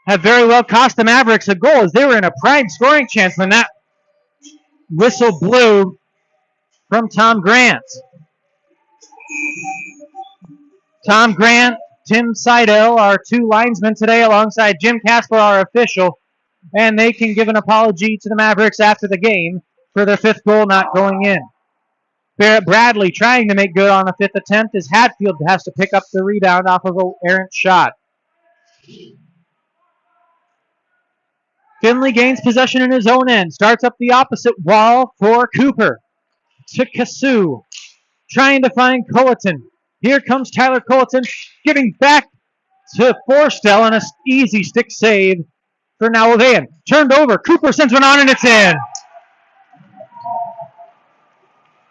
have very well cost the Mavericks a goal as they were in a prime scoring chance when that whistle blew from Tom Grant. Tom Grant, Tim Seidel, our 2 linesmen today, alongside Jim Casper, our official, and they can give an apology to the Mavericks after the game for their 5th goal not going in. Barrett Bradley trying to make good on a 5th attempt as Hadfield has to pick up the rebound off of an errant shot. Finley gains possession in his own end, starts up the opposite wall for Cooper. To Kasu, trying to find Culleton. Here comes Tyler Culleton, giving back to Forstel, and an easy stick save for Nawavan. Turned over, Cooper sends one on, and it's in.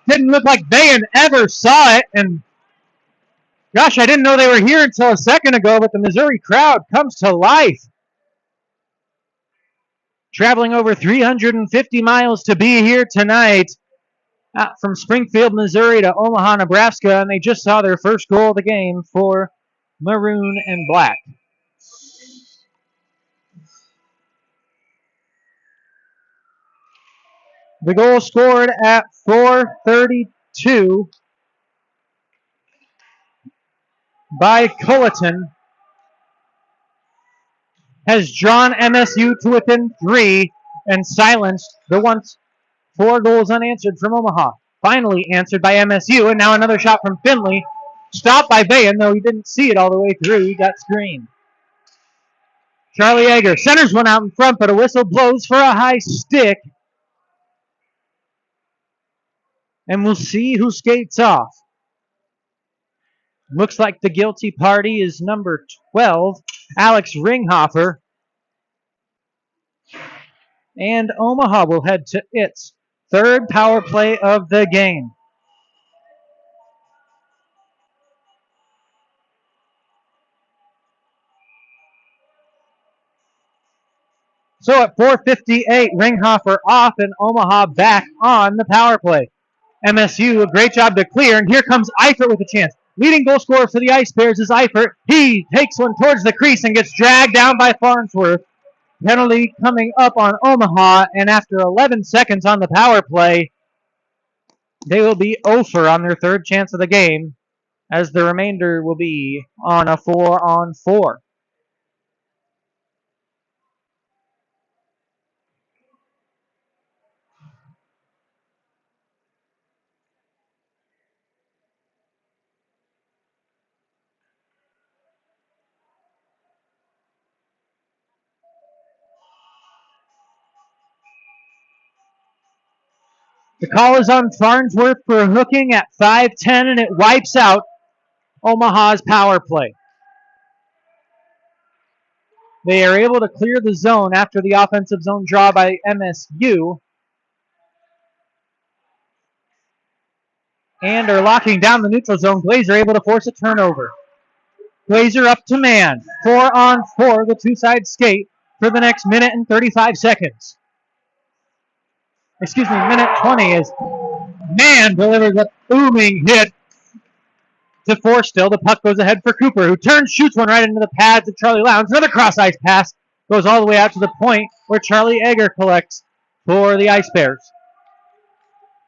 Didn't look like Vayan ever saw it, and gosh, I didn't know they were here until a second ago, but the Missouri crowd comes to life. Traveling over 350 miles to be here tonight from Springfield, Missouri to Omaha, Nebraska, and they just saw their first goal of the game for Maroon and Black. The goal scored at 4:32 by Culleton has drawn MSU to within 3 and silenced the once 4 goals unanswered from Omaha. Finally answered by MSU, and now another shot from Finley. Stopped by Bayan, though he didn't see it all the way through. He got screened. Charlie Yeager centers one out in front, but a whistle blows for a high stick. And we'll see who skates off. Looks like the guilty party is number 12, Alex Ringhofer. And Omaha will head to its 3rd power play of the game. So at 4:58, Ringhofer off and Omaha back on the power play. MSU, a great job to clear, and here comes Eifert with a chance. Leading goal scorer for the Ice Bears is Eifert. He takes one towards the crease and gets dragged down by Farnsworth. Penalty coming up on Omaha, and after 11 seconds on the power play, they will be 0 on their 3rd chance of the game, as the remainder will be on a 4-on-4. The call is on Farnsworth for hooking at 5:10, and it wipes out Omaha's power play. They are able to clear the zone after the offensive zone draw by MSU and are locking down the neutral zone. Glazer able to force a turnover. Glazer up to man. 4-on-4, the two-side skate for the next minute and 35 seconds. Excuse me, minute 20 as Man delivers a booming hit to Forstill. The puck goes ahead for Cooper, who turns, shoots one right into the pads of Charlie Lowndes. Another cross-ice pass goes all the way out to the point where Charlie Egger collects for the Ice Bears.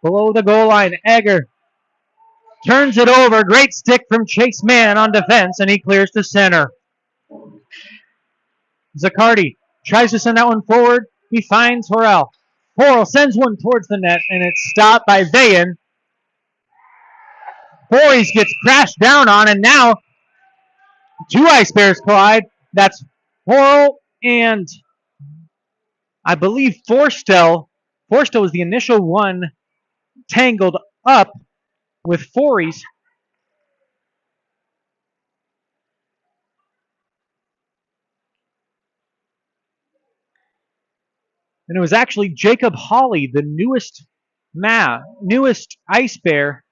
Below the goal line, Egger turns it over. Great stick from Chase Mann on defense, and he clears to center. Zaccardi tries to send that one forward. He finds Horrell. Horrell sends one towards the net, and it's stopped by Vayan. Voorhees gets crashed down on, and now two Ice Bears collide. That's Horrell and I believe Forstill. Forstill was the initial one tangled up with Voorhees. And it was actually Jacob Hawley, the newest Ice Bear.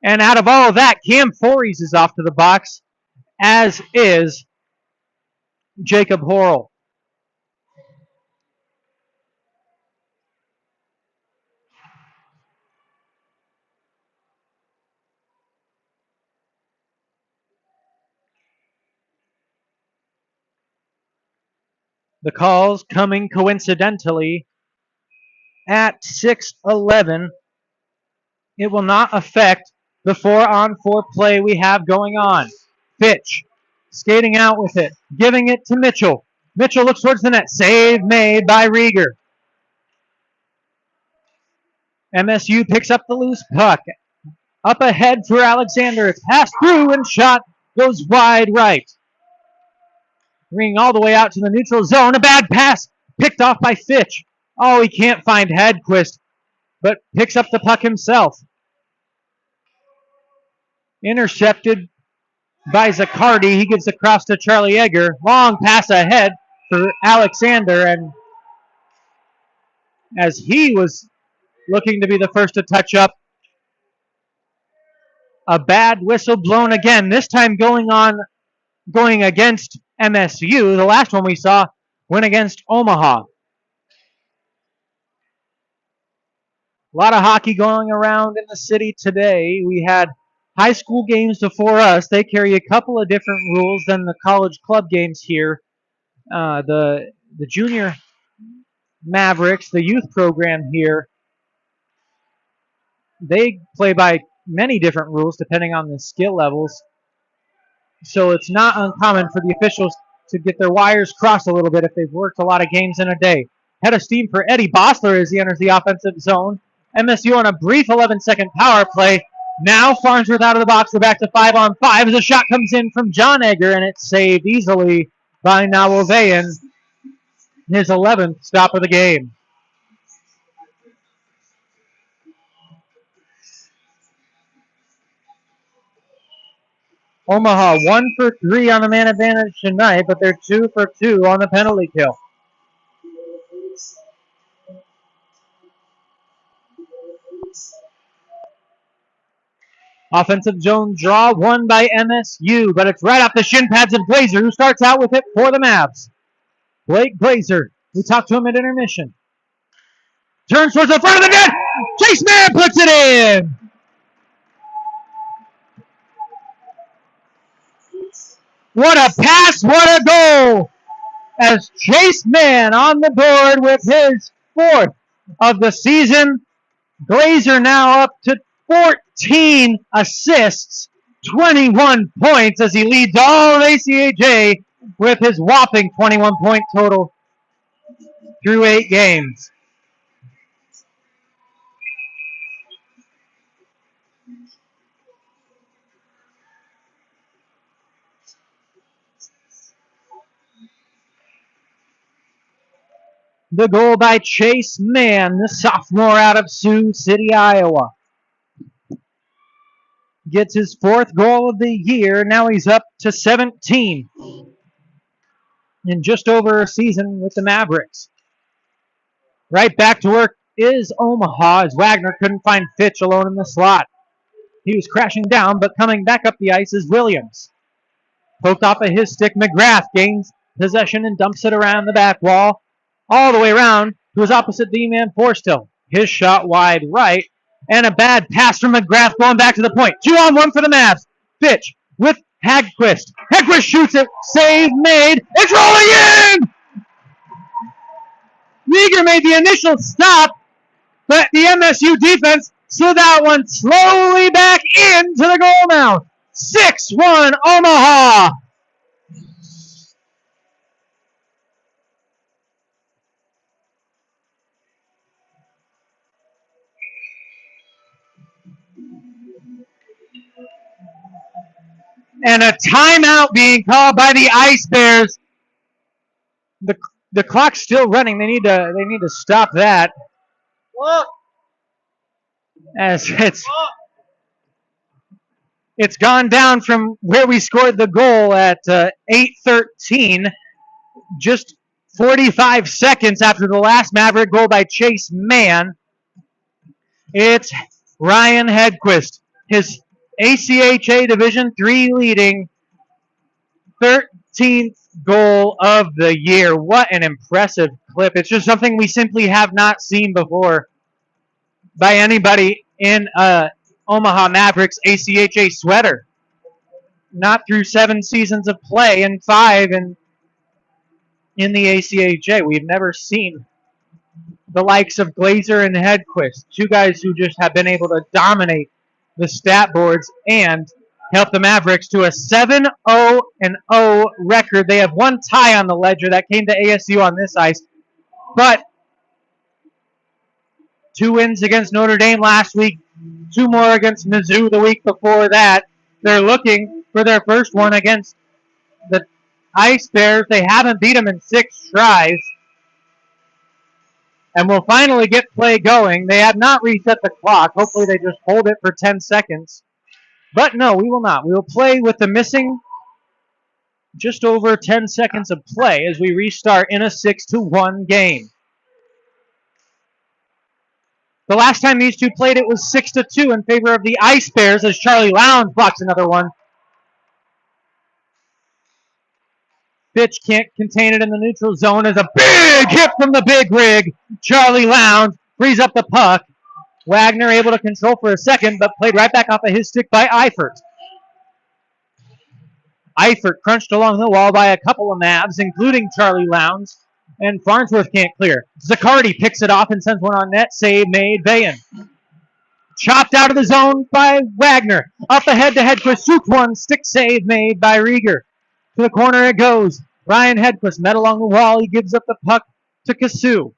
And out of all of that, Cam Voorhees is off to the box, as is Jacob Horrell. The calls coming coincidentally at 6:11. It will not affect the 4-on-4 play we have going on. Fitch skating out with it, giving it to Mitchell. Mitchell looks towards the net. Save made by Rieger. MSU picks up the loose puck. Up ahead for Alexander. It's passed through and shot goes wide right. Ringing all the way out to the neutral zone. A bad pass picked off by Fitch. Oh, he can't find Hedquist, but picks up the puck himself. Intercepted by Zaccardi. He gives the cross to Charlie Egger. Long pass ahead for Alexander, and as he was looking to be the first to touch up, a bad whistle blown again, this time going against MSU. The last one we saw went against Omaha. A lot of hockey going around in the city today. We had high school games before us. They carry a couple of different rules than the college club games here. The junior Mavericks, the youth program here, they play by many different rules depending on the skill levels. So it's not uncommon for the officials to get their wires crossed a little bit if they've worked a lot of games in a day. Head of steam for Eddie Bossler as he enters the offensive zone. MSU on a brief 11-second power play. Now Farnsworth out of the box. We're back to 5-on-5 as a shot comes in from John Egger, and it's saved easily by Nawoveyan. His 11th stop of the game. Omaha 1 for 3 on the man advantage tonight, but they're 2 for 2 on the penalty kill. Offensive zone draw won by MSU, but it's right off the shin pads of Glazer, who starts out with it for the Mavs. Blake Glazer, we talked to him at intermission. Turns towards the front of the net. Chase Mann puts it in. What a pass, what a goal. As Chase Mann on the board with his 4th of the season. Glazer now up to 14 assists, 21 points as he leads all of ACHA with his whopping 21-point total through 8 games. The goal by Chase Mann, the sophomore out of Sioux City, Iowa. Gets his 4th goal of the year. Now he's up to 17 in just over a season with the Mavericks. Right back to work is Omaha as Wagner couldn't find Fitch alone in the slot. He was crashing down, but coming back up the ice is Williams. Poked off of his stick, McGrath gains possession and dumps it around the back wall. All the way around to his opposite D-man, Forstill. His shot wide right, and a bad pass from McGrath going back to the point. 2-on-1 for the Mavs. Fitch with Hagquist. Hagquist shoots it. Save made. It's rolling in! Rieger made the initial stop, but the MSU defense slid that one slowly back into the goal mouth. 6-1 Omaha. And a timeout being called by the Ice Bears. The clock's still running. They need to stop that. As it's gone down from where we scored the goal at 8:13, just 45 seconds after the last Maverick goal by Chase Mann. It's Ryan Hedquist, his ACHA Division III leading 13th goal of the year. What an impressive clip. It's just something we simply have not seen before by anybody in Omaha Mavericks ACHA sweater. Not through 7 seasons of play and 5 in the ACHA. We've never seen the likes of Glazer and Hedquist, 2 guys who just have been able to dominate the stat boards and help the Mavericks to a 7-0-0 record. They have 1 tie on the ledger that came to ASU on this ice, but 2 wins against Notre Dame last week, 2 more against Mizzou the week before that. They're looking for their first one against the Ice Bears. They haven't beat them in 6 tries. And we'll finally get play going. They have not reset the clock. Hopefully they just hold it for 10 seconds. But no, we will not. We will play with the missing just over 10 seconds of play as we restart in a 6-1 game. The last time these two played, it was 6-2 in favor of the Ice Bears as Charlie Lowndes blocks another one. Fitch can't contain it in the neutral zone as a big hit from the big rig. Charlie Lowndes frees up the puck. Wagner able to control for a second, but played right back off of his stick by Eifert. Eifert crunched along the wall by a couple of Mavs, including Charlie Lowndes, and Farnsworth can't clear. Zaccardi picks it off and sends one on net. Save made. Bayan. Chopped out of the zone by Wagner. Up ahead to Hedquist. Shoots one. Stick save made by Rieger. To the corner it goes. Ryan Hedquist met along the wall. He gives up the puck to Cassou.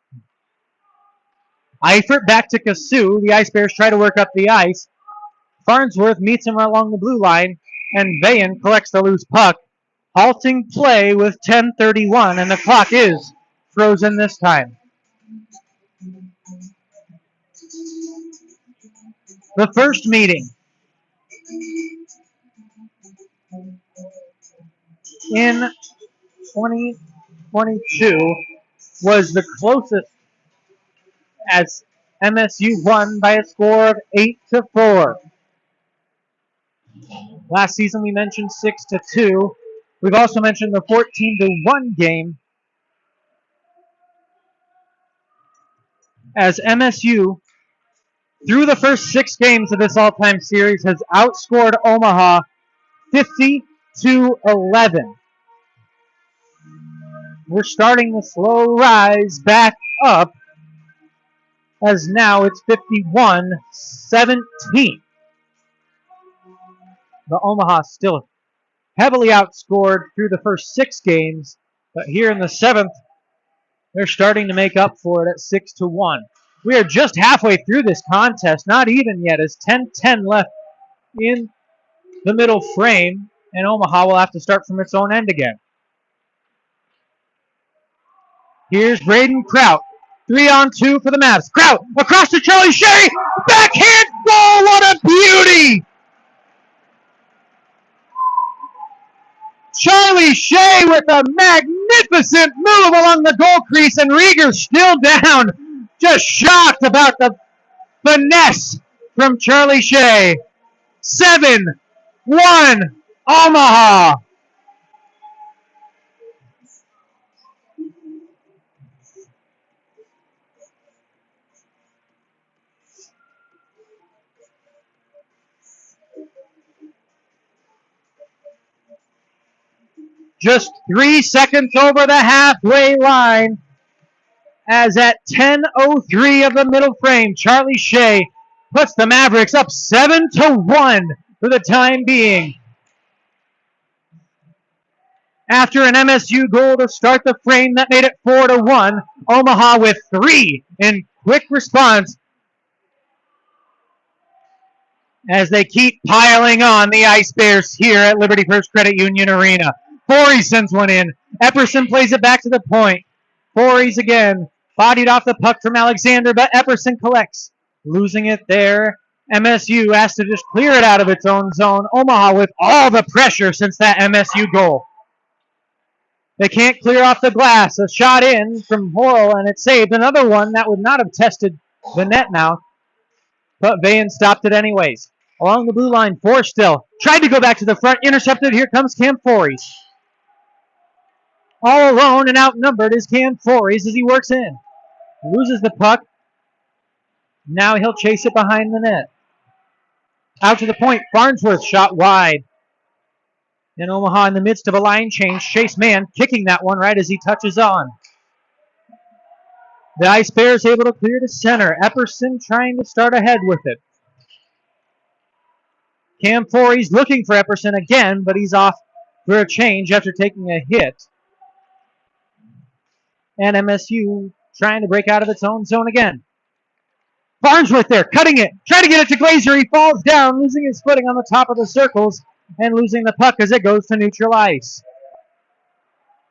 Eifert back to Cassou. The Ice Bears try to work up the ice. Farnsworth meets him along the blue line, and Bayan collects the loose puck, halting play with 10:31, and the clock is frozen this time. The first meeting in 2022 was the closest as MSU won by a score of 8-4. Last season we mentioned 6-2. We've also mentioned the 14-1 game as MSU, through the first 6 games of this all-time series, has outscored Omaha 50-11. We're starting the slow rise back up as now it's 51-17. The Omaha still heavily outscored through the first 6 games, but here in the 7th, they're starting to make up for it at 6-1. We are just halfway through this contest, not even yet, as 10-10 left in the middle frame, and Omaha will have to start from its own end again. Here's Braden Kraut. 3-on-2 for the Mavs. Kraut across to Charlie Shea. Backhand goal. What a beauty. Charlie Shea with a magnificent move along the goal crease, and Rieger still down. Just shocked about the finesse from Charlie Shea. 7-1 Omaha. Just 3 seconds over the halfway line, as at 10:03 of the middle frame, Charlie Shea puts the Mavericks up 7-1 for the time being. After an MSU goal to start the frame that made it 4-1, Omaha with 3 in quick response as they keep piling on the Ice Bears here at Liberty First Credit Union Arena. Forey sends one in. Epperson plays it back to the point. Forey's again. Bodied off the puck from Alexander, but Epperson collects. Losing it there. MSU has to just clear it out of its own zone. Omaha with all the pressure since that MSU goal. They can't clear off the glass. A shot in from Horrell, and it's saved. Another one that would not have tested the net now, but Vayan stopped it anyways. Along the blue line, Forstill tried to go back to the front. Intercepted. Here comes Cam Forey. All alone and outnumbered is Cam Forey as he works in. Loses the puck. Now he'll chase it behind the net. Out to the point. Farnsworth shot wide. And Omaha in the midst of a line change. Chase Mann kicking that one right as he touches on. The Ice Bears able to clear to center. Epperson trying to start ahead with it. Cam Forey's looking for Epperson again, but he's off for a change after taking a hit. And MSU trying to break out of its own zone again. Farnsworth there, cutting it, trying to get it to Glazer. He falls down, losing his footing on the top of the circles and losing the puck as it goes to neutral ice.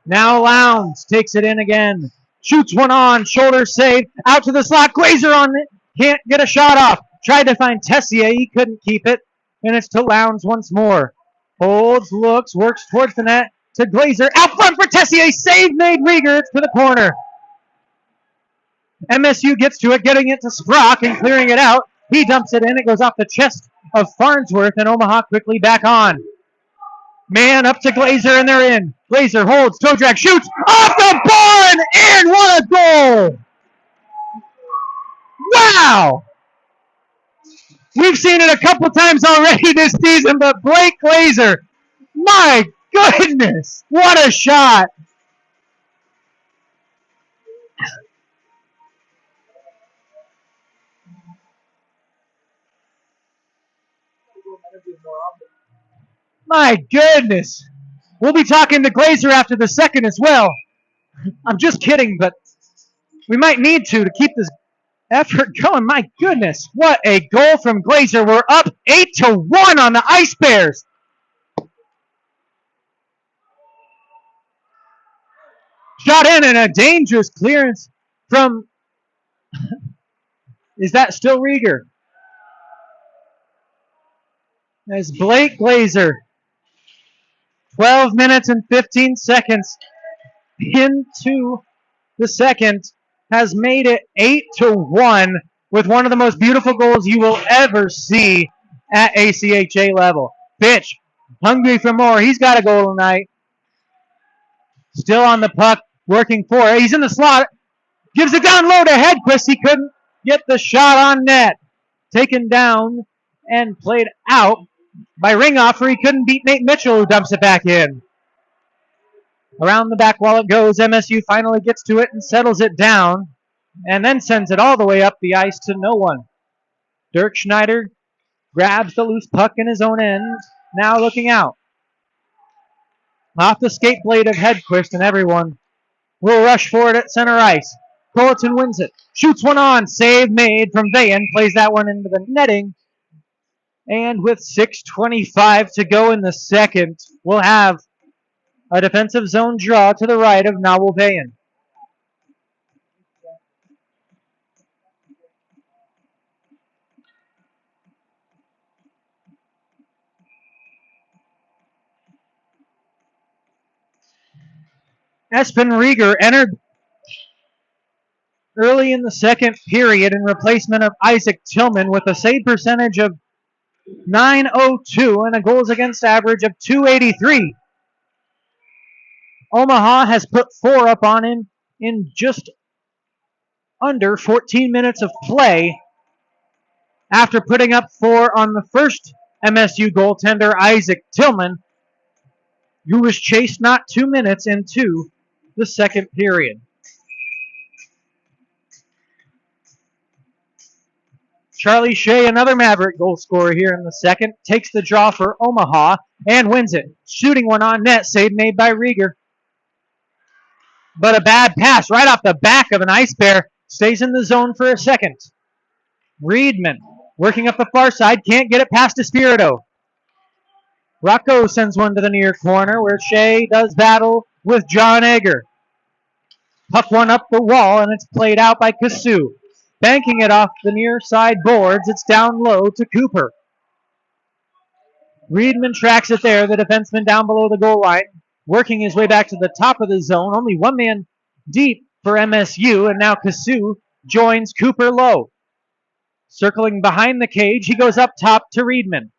Now Lowndes takes it in again. Shoots one on, shoulder save, out to the slot. Glazer on it, can't get a shot off. Tried to find Tessier, he couldn't keep it. And it's to Lowndes once more. Holds, looks, works towards the net. To Glazer, out front for Tessier, save made Rieger, it's to the corner. MSU gets to it, getting it to Sprock and clearing it out. He dumps it in, it goes off the chest of Farnsworth, and Omaha quickly back on. Man up to Glazer, and they're in. Glazer holds, toe drag, shoots, off the bar, and in! What a goal! Wow! We've seen it a couple times already this season, but Blake Glazer, my goodness, what a shot! My goodness. We'll be talking to Glazer after the second as well. I'm just kidding, but we might need to keep this effort going. My goodness, what a goal from Glazer. We're up 8-1 on the Ice Bears. Shot in and a dangerous clearance from... Is that still Rieger? As Blake Glazer, 12 minutes and 15 seconds into the second, has made it 8-1 with one of the most beautiful goals you will ever see at ACHA level. Fitch, hungry for more. He's got a goal tonight. Still on the puck, working for it. He's in the slot. Gives it down low to Hedquist. He couldn't get the shot on net. Taken down and played out by Ringoffer. He couldn't beat Nate Mitchell, who dumps it back in. Around the back wall it goes. MSU finally gets to it and settles it down, and then sends it all the way up the ice to no one. Dirk Schneider grabs the loose puck in his own end, now looking out. Off the skate blade of Hedquist, and everyone will rush for it at center ice. Colleton wins it. Shoots one on. Save made from Vayan. Plays that one into the netting. And with 6:25 to go in the second, we'll have a defensive zone draw to the right of Nawal Vayan. Espen Rieger entered early in the second period in replacement of Isaac Tillman with a save percentage of .902 and a goals against average of .283. Omaha has put 4 up on him in just under 14 minutes of play after putting up 4 on the first MSU goaltender, Isaac Tillman, who was chased not 2 minutes into the second period. Charlie Shea, another Maverick goal scorer here in the second, takes the draw for Omaha and wins it. Shooting one on net, save made by Rieger. But a bad pass right off the back of an Ice Bear stays in the zone for a second. Reedman working up the far side, can't get it past Espirito. Rocco sends one to the near corner where Shea does battle with John Egger. Puck one up the wall and it's played out by Kasu. Banking it off the near side boards, it's down low to Cooper. Reedman tracks it there, the defenseman down below the goal line, working his way back to the top of the zone, only one man deep for MSU, and now Kasu joins Cooper low. Circling behind the cage, he goes up top to Reedman.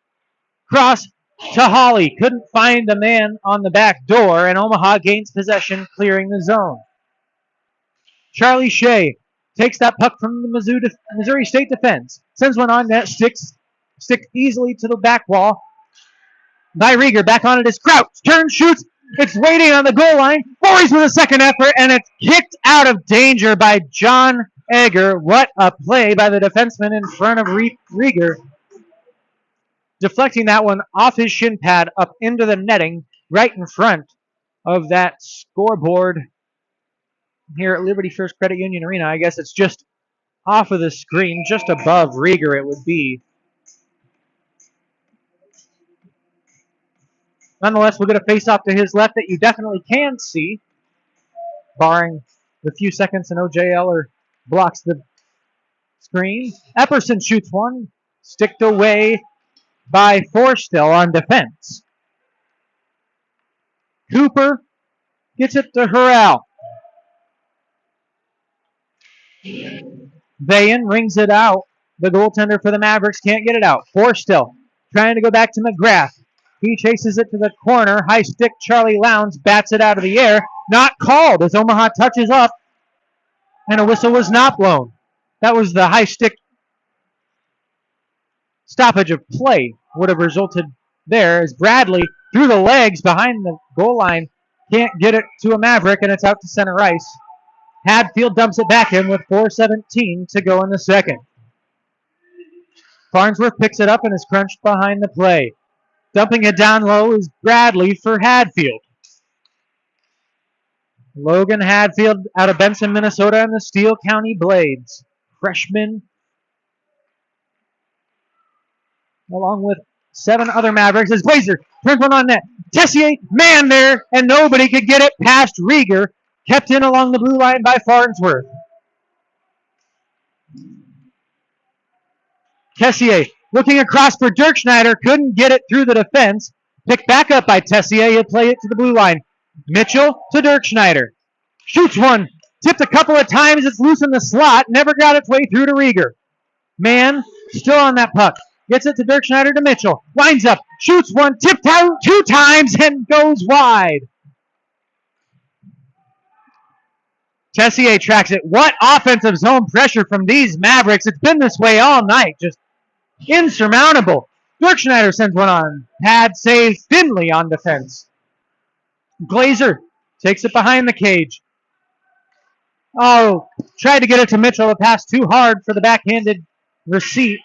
Cross to Hawley, couldn't find the man on the back door, and Omaha gains possession, clearing the zone. Charlie Shea takes that puck from the Missouri State defense, sends one on net, sticks easily to the back wall by Rieger. Back on it is Crouch, turns, shoots, it's waiting on the goal line, Voorhees with a second effort, and it's kicked out of danger by John Egger. What a play by the defenseman in front of Rieger. Deflecting that one off his shin pad up into the netting right in front of that scoreboard here at Liberty First Credit Union Arena. I guess it's just off of the screen, just above Rieger it would be. Nonetheless, we'll get a face-off to his left that you definitely can see, barring the few seconds an OJL blocks the screen. Epperson shoots one, sticked away by Forstill on defense. Cooper gets it to Hurrell. Vayan rings it out. The goaltender for the Mavericks can't get it out. Forstill trying to go back to McGrath. He chases it to the corner. High stick Charlie Lowndes bats it out of the air. Not called as Omaha touches up. And a whistle was not blown. That was the high stick stoppage of play would have resulted there as Bradley through the legs behind the goal line can't get it to a Maverick, and it's out to center ice. Hadfield dumps it back in with 4:17 to go in the second. Farnsworth picks it up and is crunched behind the play. Dumping it down low is Bradley for Hadfield. Logan Hadfield out of Benson, Minnesota, and the Steele County Blades. Freshman, along with 7 other Mavericks, as Glazer turns one on net. Tessier, man there, and nobody could get it past Rieger. Kept in along the blue line by Farnsworth. Tessier looking across for Dirk Schneider, couldn't get it through the defense. Picked back up by Tessier, he'll play it to the blue line. Mitchell to Dirk Schneider. Shoots one, tipped a couple of times, it's loose in the slot, never got its way through to Rieger. Mann still on that puck. Gets it to Dirk Schneider to Mitchell. Winds up, shoots one, tipped out 2 times, and goes wide. Tessier tracks it. What offensive zone pressure from these Mavericks. It's been this way all night. Just insurmountable. Dirk Schneider sends one on. Pad saves Finley on defense. Glazer takes it behind the cage. Oh, tried to get it to Mitchell. The pass too hard for the backhanded receipt.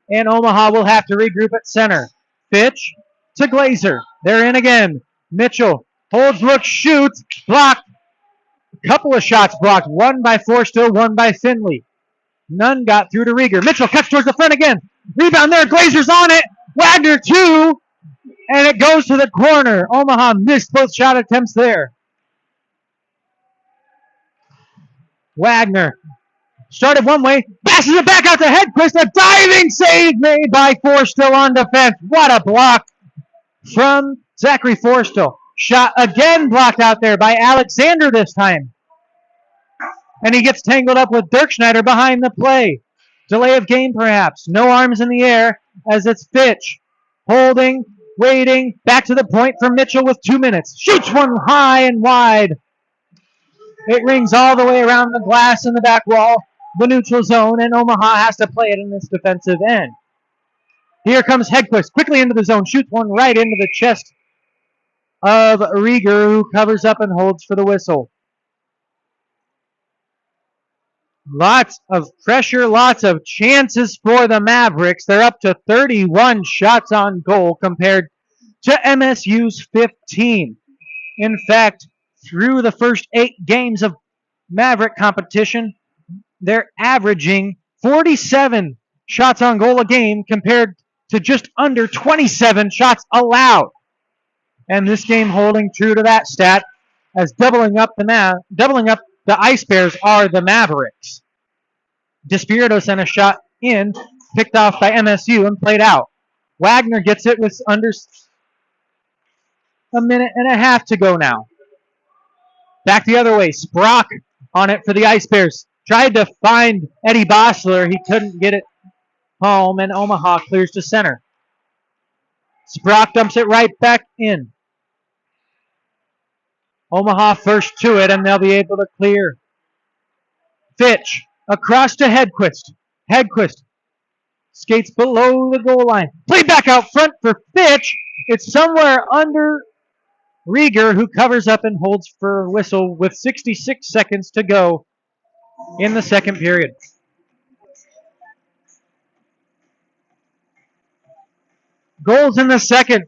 And Omaha will have to regroup at center. Fitch to Glazer. They're in again. Mitchell holds, looks, shoots, blocked. A couple of shots blocked. One by Forstill, one by Finley. None got through to Rieger. Mitchell cuts towards the front again. Rebound there. Glazer's on it. Wagner 2. And it goes to the corner. Omaha missed both shot attempts there. Wagner started one way. Bashes it back out to Hedquist. A diving save made by Forstill on defense. What a block from Zachary Forstill. Shot again blocked out there by Alexander this time. And he gets tangled up with Dirk Schneider behind the play. Delay of game, perhaps. No arms in the air as it's Fitch. Holding, waiting, back to the point for Mitchell with 2 minutes. Shoots one high and wide. It rings all the way around the glass in the back wall, the neutral zone, and Omaha has to play it in this defensive end. Here comes Hedquist, quickly into the zone, shoots one right into the chest of Rieger, who covers up and holds for the whistle. Lots of pressure, lots of chances for the Mavericks. They're up to 31 shots on goal compared to MSU's 15. In fact, through the first 8 games of Maverick competition, they're averaging 47 shots on goal a game compared to just under 27 shots allowed. And this game holding true to that stat, as doubling up the Ice Bears are the Mavericks. Despirito sent a shot in, picked off by MSU and played out. Wagner gets it with under a minute and a half to go now. Back the other way, Sprock on it for the Ice Bears. Tried to find Eddie Bossler. He couldn't get it home, and Omaha clears to center. Sprock dumps it right back in. Omaha first to it, and they'll be able to clear. Fitch across to Hedquist. Hedquist skates below the goal line. Play back out front for Fitch. It's somewhere under Rieger, who covers up and holds for a whistle with 66 seconds to go in the second period. Goals in the second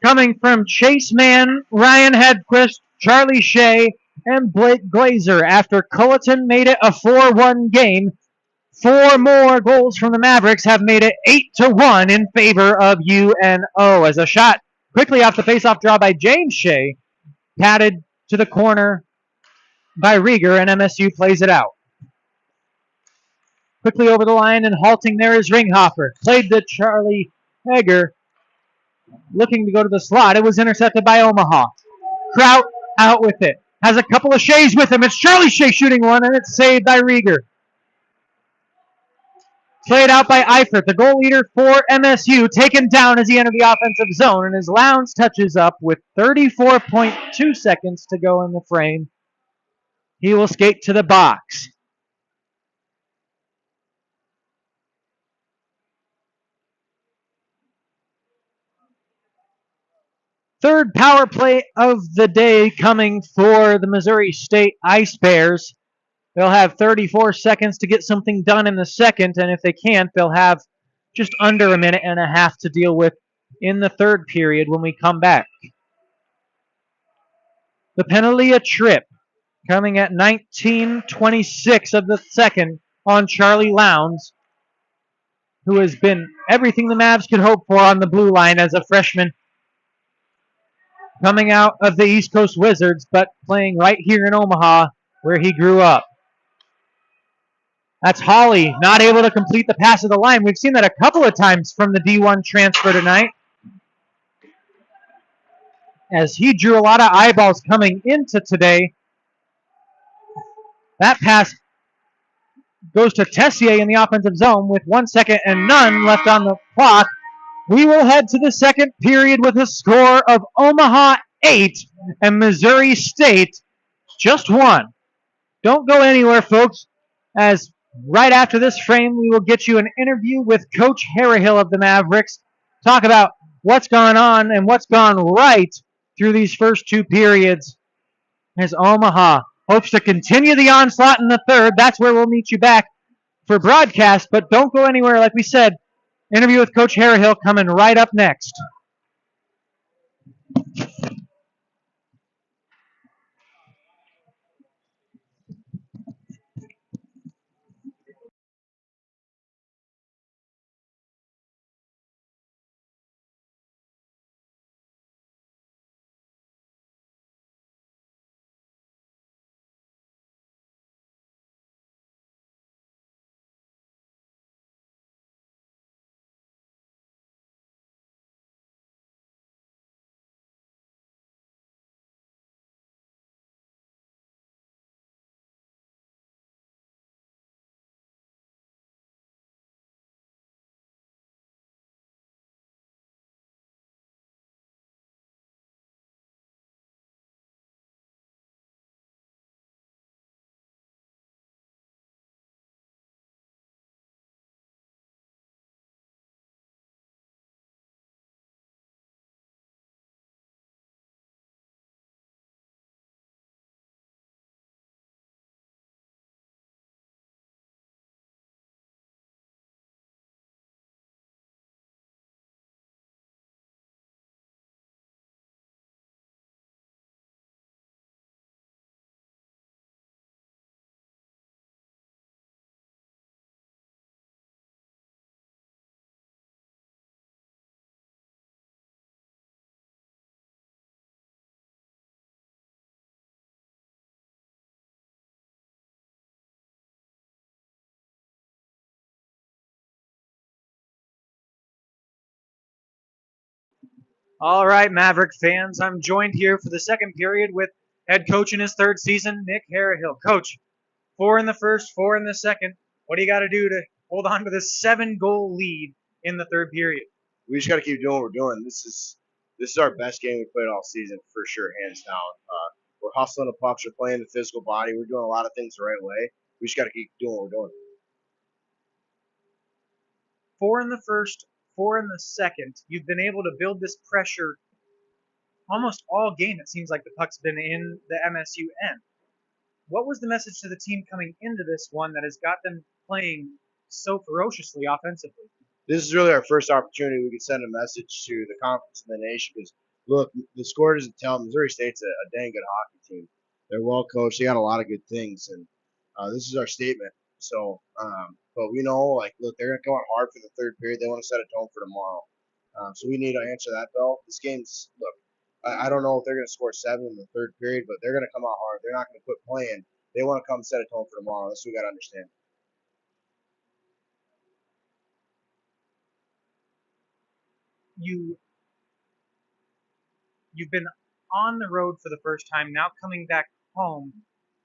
coming from Chase Mann, Ryan Hedquist, Charlie Shea, and Blake Glazer. After Culleton made it a 4-1 game, 4 more goals from the Mavericks have made it 8-1 in favor of UNO. As a shot quickly off the faceoff draw by James Shea, patted to the corner by Rieger, and MSU plays it out. Quickly over the line and halting there is Ringhoffer. Played to Charlie Hager, looking to go to the slot. It was intercepted by Omaha. Kraut out with it. Has a couple of Sheas with him. It's Charlie Shea shooting one, and it's saved by Rieger. Played out by Eifert, the goal leader for MSU, taken down as he entered the offensive zone, and his Lowndes touches up with 34.2 seconds to go in the frame. He will skate to the box. Third power play of the day coming for the Missouri State Ice Bears. They'll have 34 seconds to get something done in the second, and if they can't, they'll have just under a minute and a half to deal with in the third period when we come back. The penalty, a trip, coming at 19:26 of the second on Charlie Lowndes, who has been everything the Mavs could hope for on the blue line as a freshman, coming out of the East Coast Wizards, but playing right here in Omaha, where he grew up. That's Hawley, not able to complete the pass of the line. We've seen that a couple of times from the D1 transfer tonight, as he drew a lot of eyeballs coming into today. That pass goes to Tessier in the offensive zone with 1 second and none left on the clock. We will head to the second period with a score of Omaha 8 and Missouri State just 1. Don't go anywhere, folks, as right after this frame, we will get you an interview with Coach Harrihill of the Mavericks. Talk about what's gone on and what's gone right through these first 2 periods as Omaha hopes to continue the onslaught in the third. That's where we'll meet you back for broadcast, but don't go anywhere. Like we said, interview with Coach Harrihill coming right up next. All right, Maverick fans, I'm joined here for the second period with head coach in his third season, Nick Harrihill. Coach, four in the first, four in the second. What do you got to do to hold on to this 7-goal lead in the third period? We just got to keep doing what we're doing. This is our best game we played all season for sure, hands down. We're hustling the pucks, we're playing the physical body, we're doing a lot of things the right way. We just got to keep doing what we're doing. Four in the first, four in the second. You've been able to build this pressure almost all game. It seems like the puck's been in the MSU end. What was the message to the team coming into this one that has got them playing so ferociously offensively? This is really our first opportunity we could send a message to the conference and the nation because, look, the score doesn't tell. Missouri State's a dang good hockey team. They're well coached. They got a lot of good things, and this is our statement. So, but we know, like, look, they're gonna come out hard for the third period. They want to set a tone for tomorrow. So we need to answer that bell. This game's look. I don't know if they're gonna score 7 in the third period, but they're gonna come out hard. They're not gonna quit playing. They want to come set a tone for tomorrow. That's what we got to understand. You you've been on the road for the first time, now coming back home.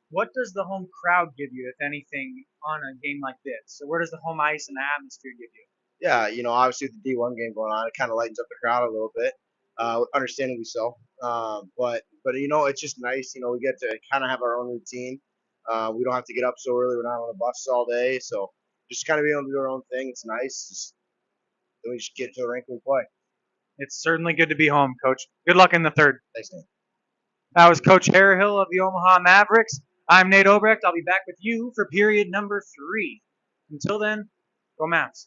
What does the home crowd give you, if anything, on a game like this? So where does the home ice and the atmosphere give you? Yeah, obviously with the D1 game going on, it kind of lightens up the crowd a little bit, understandably so. But it's just nice. We get to kind of have our own routine. We don't have to get up so early. We're not on the bus all day, so just kind of being able to do our own thing. It's nice. Then we just get to the rink and play. It's certainly good to be home, Coach. Good luck in the third. Thanks, man. That was Coach Harrihill of the Omaha Mavericks. I'm Nate Obrecht. I'll be back with you for period number 3. Until then, go Mavs.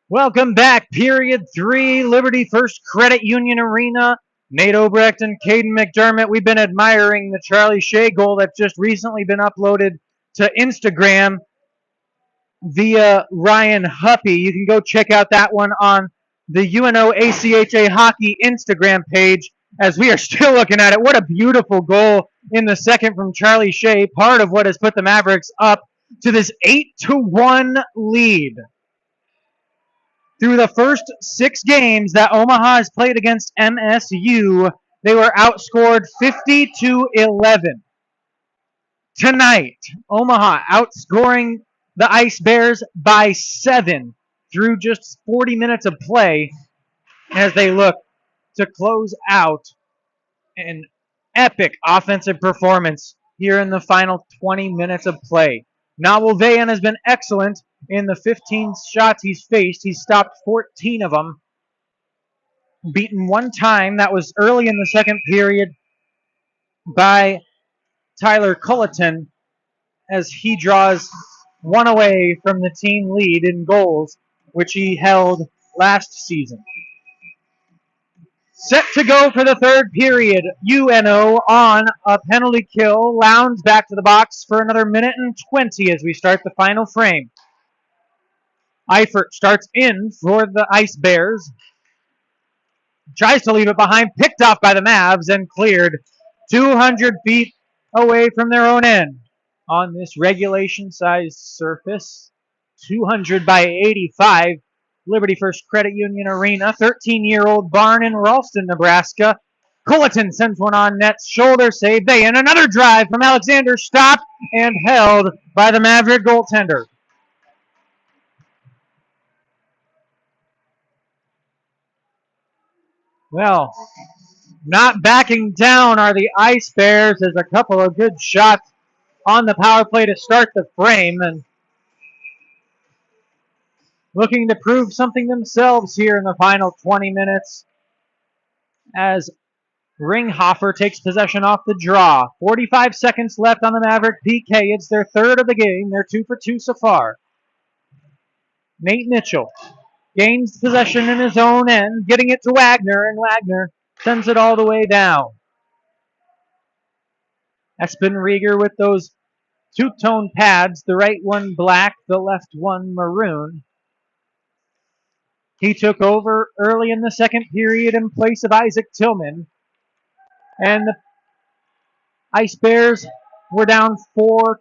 Welcome back, period 3, Liberty First Credit Union Arena. Nate Obrecht and Caden McDermott. We've been admiring the Charlie Shea goal that's just recently been uploaded to Instagram via Ryan Huppy. You can go check out that one on the UNO ACHA Hockey Instagram page as we are still looking at it. What a beautiful goal in the second from Charlie Shea, part of what has put the Mavericks up to this 8-1 lead. Through the first 6 games that Omaha has played against MSU, they were outscored 50-11. Tonight, Omaha outscoring the Ice Bears by 7 through just 40 minutes of play as they look to close out an epic offensive performance here in the final 20 minutes of play. Nawalveyan has been excellent in the 15 shots he's faced. He's stopped 14 of them. Beaten one time. That was early in the second period by Tyler Culleton as he draws one away from the team lead in goals, which he held last season. Set to go for the third period. UNO on a penalty kill. Lowndes back to the box for another minute and 20 as we start the final frame. Eifert starts in for the Ice Bears. Tries to leave it behind. Picked off by the Mavs and cleared 200 feet away from their own end on this regulation-sized surface. 200 by 85. Liberty First Credit Union Arena, 13-year-old barn in Ralston, Nebraska. Culleton sends one on net's shoulder save. They in another drive from Alexander, stopped and held by the Maverick goaltender. Well, not backing down are the Ice Bears. There's a couple of good shots on the power play to start the frame, and looking to prove something themselves here in the final 20 minutes as Ringhofer takes possession off the draw. 45 seconds left on the Maverick PK. It's their third of the game. They're 2 for 2 so far. Nate Mitchell gains possession in his own end, getting it to Wagner, and Wagner sends it all the way down. Espen Rieger with those two-tone pads, the right one black, the left one maroon. He took over early in the second period in place of Isaac Tillman. And the Ice Bears were down 4-0.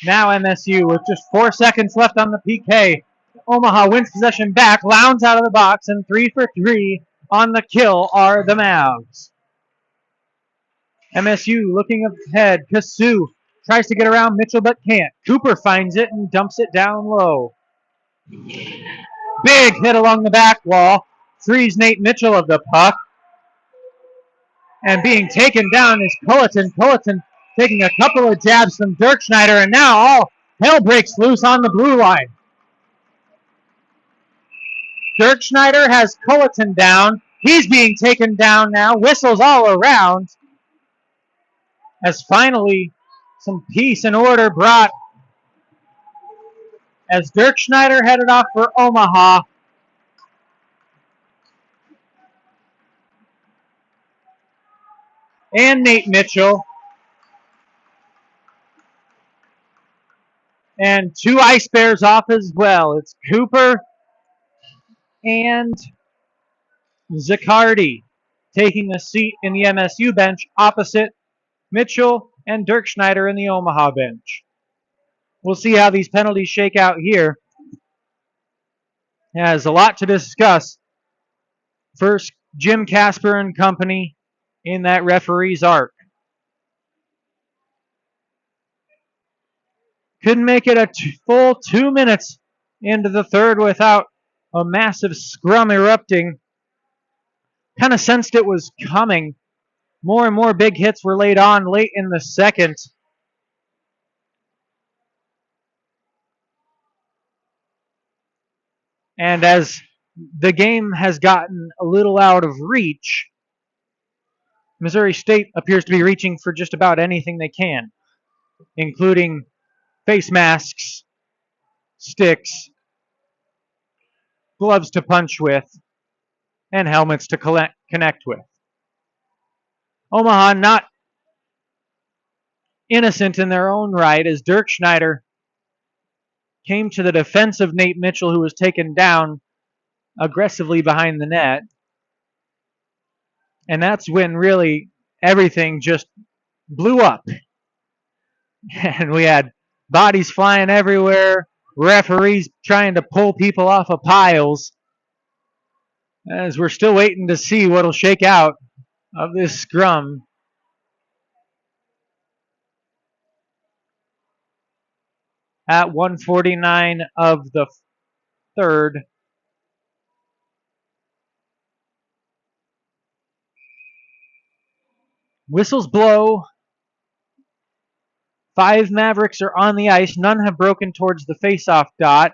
Now MSU with just 4 seconds left on the PK. Omaha wins possession back, Lowndes out of the box, and 3 for 3 on the kill are the Mavs. MSU looking ahead. Kasu tries to get around Mitchell but can't. Cooper finds it and dumps it down low. Big hit along the back wall. Frees Nate Mitchell of the puck. And being taken down is Culleton. Culleton taking a couple of jabs from Dirk Schneider, and now all hell breaks loose on the blue line. Dirk Schneider has Culleton down. He's being taken down now. Whistles all around. As finally some peace and order brought as Dirk Schneider headed off for Omaha. And Nate Mitchell. And 2 Ice Bears off as well. It's Cooper and Zaccardi taking a seat in the MSU bench opposite Mitchell and Dirk Schneider in the Omaha bench. We'll see how these penalties shake out here. Has a lot to discuss. First, Jim Casper and company in that referee's arc. Couldn't make it a full 2 minutes into the third without a massive scrum erupting. Kind of sensed it was coming. More and more big hits were laid on late in the second. And as the game has gotten a little out of reach, Missouri State appears to be reaching for just about anything they can, including face masks, sticks, gloves to punch with, and helmets to connect with. Omaha not innocent in their own right as Dirk Schneider came to the defense of Nate Mitchell, who was taken down aggressively behind the net. And that's when really everything just blew up. And we had bodies flying everywhere, referees trying to pull people off of piles, as we're still waiting to see what'll shake out of this scrum. At 1:49 of the third. Whistles blow. 5 Mavericks are on the ice. None have broken towards the faceoff dot.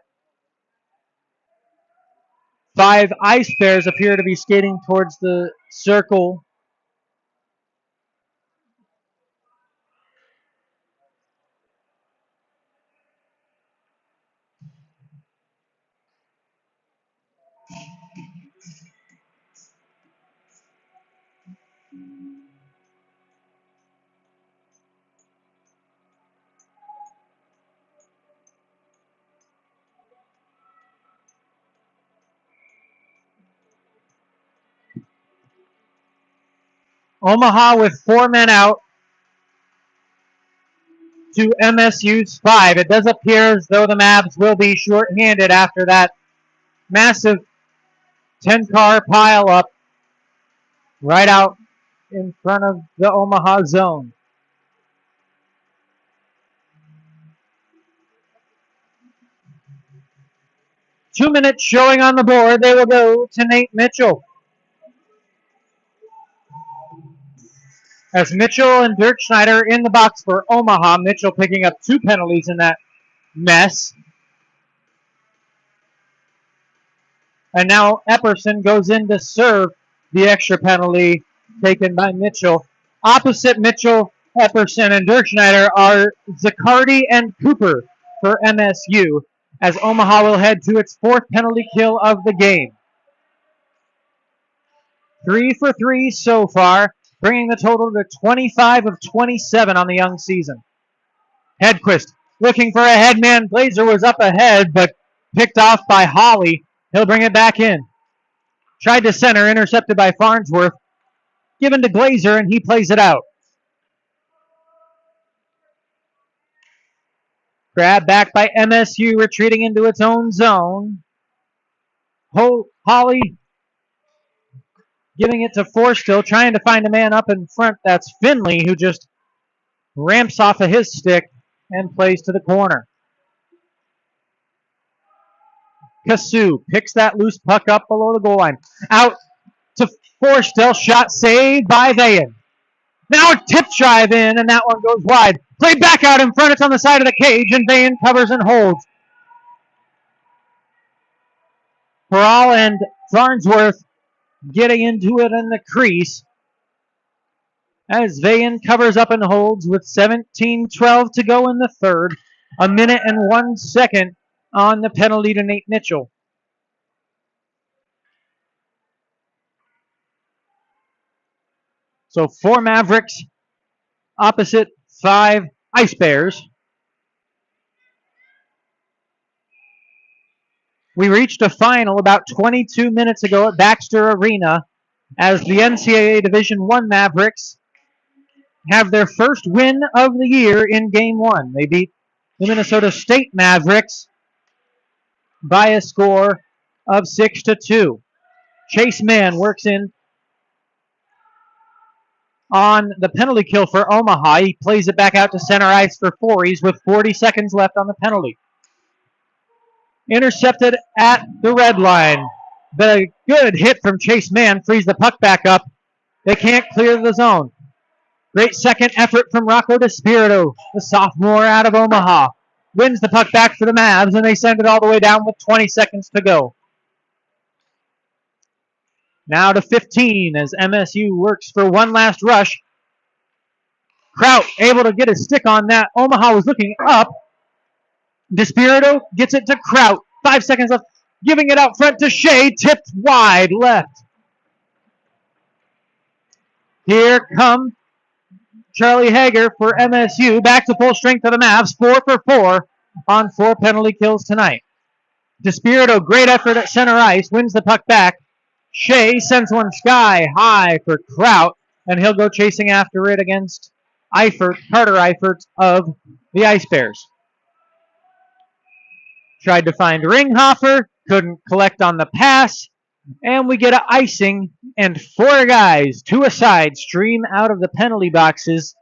5 Ice Bears appear to be skating towards the circle. Omaha with 4 men out to MSU's 5. It does appear as though the Mavs will be shorthanded after that massive 10-car pile up right out in front of the Omaha zone. Two minutes showing on the board. They will go to Nate Mitchell. As Mitchell and Dirk Schneider in the box for Omaha. Mitchell picking up 2 penalties in that mess. And now Epperson goes in to serve the extra penalty taken by Mitchell. Opposite Mitchell, Epperson, and Dirk Schneider are Zaccardi and Cooper for MSU, as Omaha will head to its 4th penalty kill of the game. 3 for 3 so far, bringing the total to 25 of 27 on the young season. Hedquist looking for a headman. Glazer was up ahead, but picked off by Hawley. He'll bring it back in. Tried to center, intercepted by Farnsworth. Given to Glazer, and he plays it out. Grab back by MSU, retreating into its own zone. Hawley giving it to Forstill, trying to find a man up in front. That's Finley, who just ramps off of his stick and plays to the corner. Kasu picks that loose puck up below the goal line. Out to Forstill, shot saved by Vayan. Now a tip drive in, and that one goes wide. Played back out in front, it's on the side of the cage, and Vayan covers and holds. Peral and Farnsworth getting into it in the crease, as Vayan covers up and holds with 17:12 to go in the third. A minute and 1 second on the penalty to Nate Mitchell. So 4 Mavericks opposite 5 Ice Bears. We reached a final about 22 minutes ago at Baxter Arena as the NCAA Division I Mavericks have their first win of the year in Game 1. They beat the Minnesota State Mavericks by a score of 6-2. Chase Mann works in on the penalty kill for Omaha. He plays it back out to center ice for Fories with 40 seconds left on the penalty. Intercepted at the red line. The good hit from Chase Mann frees the puck back up. They can't clear the zone. Great second effort from Rocco DeSpirito, the sophomore out of Omaha. Wins the puck back for the Mavs, and they send it all the way down with 20 seconds to go. Now to 15 as MSU works for one last rush. Kraut able to get his stick on that. Omaha was looking up. Despirito gets it to Kraut. 5 seconds left. Giving it out front to Shea. Tipped wide left. Here come Charlie Hager for MSU. Back to full strength for the Mavs. 4 for 4 on 4 penalty kills tonight. Despirito, great effort at center ice. Wins the puck back. Shea sends one sky high for Kraut, and he'll go chasing after it against Eifert, Carter Eifert of the Ice Bears. Tried to find Ringhofer, couldn't collect on the pass, and we get an icing, and 4 guys, 2 aside, stream out of the penalty boxes.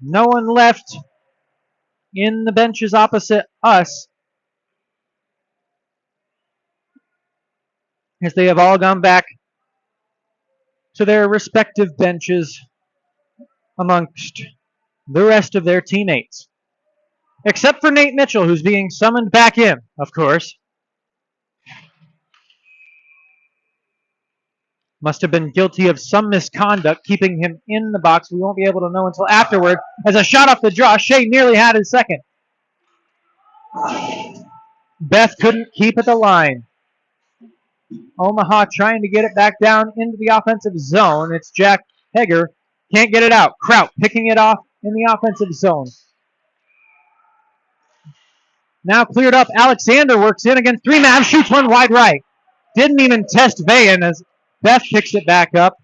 No one left in the benches opposite us, as they have all gone back to their respective benches amongst the rest of their teammates. Except for Nate Mitchell, who's being summoned back in, of course. Must have been guilty of some misconduct, keeping him in the box. We won't be able to know until afterward. As a shot off the draw, Shea nearly had his second. Beth couldn't keep at the line. Omaha trying to get it back down into the offensive zone. It's Jack Hager. Can't get it out. Kraut picking it off in the offensive zone. Now cleared up. Alexander works in against 3 Mavs. Shoots one wide right. Didn't even test Vayan as Beth picks it back up.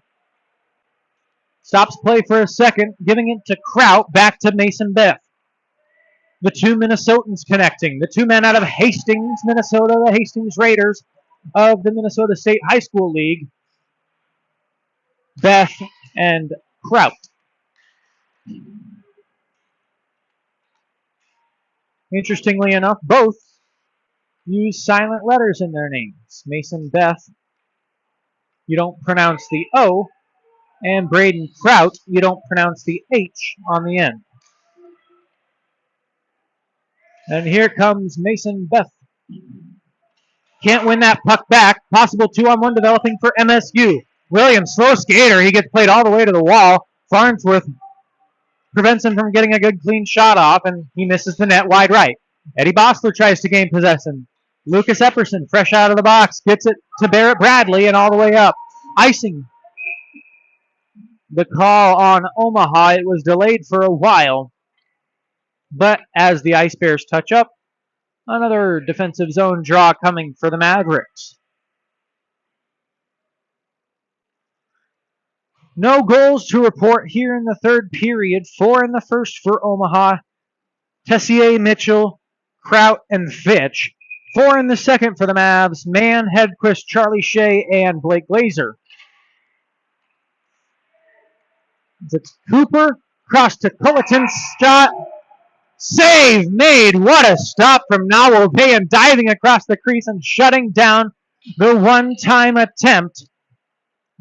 Stops play for a second. Giving it to Kraut. Back to Mason Beth. The 2 Minnesotans connecting. The 2 men out of Hastings, Minnesota. The Hastings Raiders of the Minnesota State High School League. Beth and Kraut. Interestingly enough, both use silent letters in their names. Mason Beth, you don't pronounce the O, and Braden Kraut, you don't pronounce the H on the end. And here comes Mason Beth. Can't win that puck back. Possible 2-on-1 developing for MSU. Williams, slow skater. He gets played all the way to the wall. Farnsworth prevents him from getting a good clean shot off, and he misses the net wide right. Eddie Bossler tries to gain possession. Lucas Epperson, fresh out of the box, gets it to Barrett Bradley and all the way up. Icing. The call on Omaha. It was delayed for a while, but as the Ice Bears touch up, another defensive zone draw coming for the Mavericks. No goals to report here in the third period. 4 in the first for Omaha. Tessier, Mitchell, Kraut, and Fitch. 4 in the second for the Mavs. Mann, Hedquist, Charlie Shea, and Blake Glazer. It's Cooper, cross to Culleton's shot. Save made. What a stop from Nowell Vayan, diving across the crease and shutting down the one-time attempt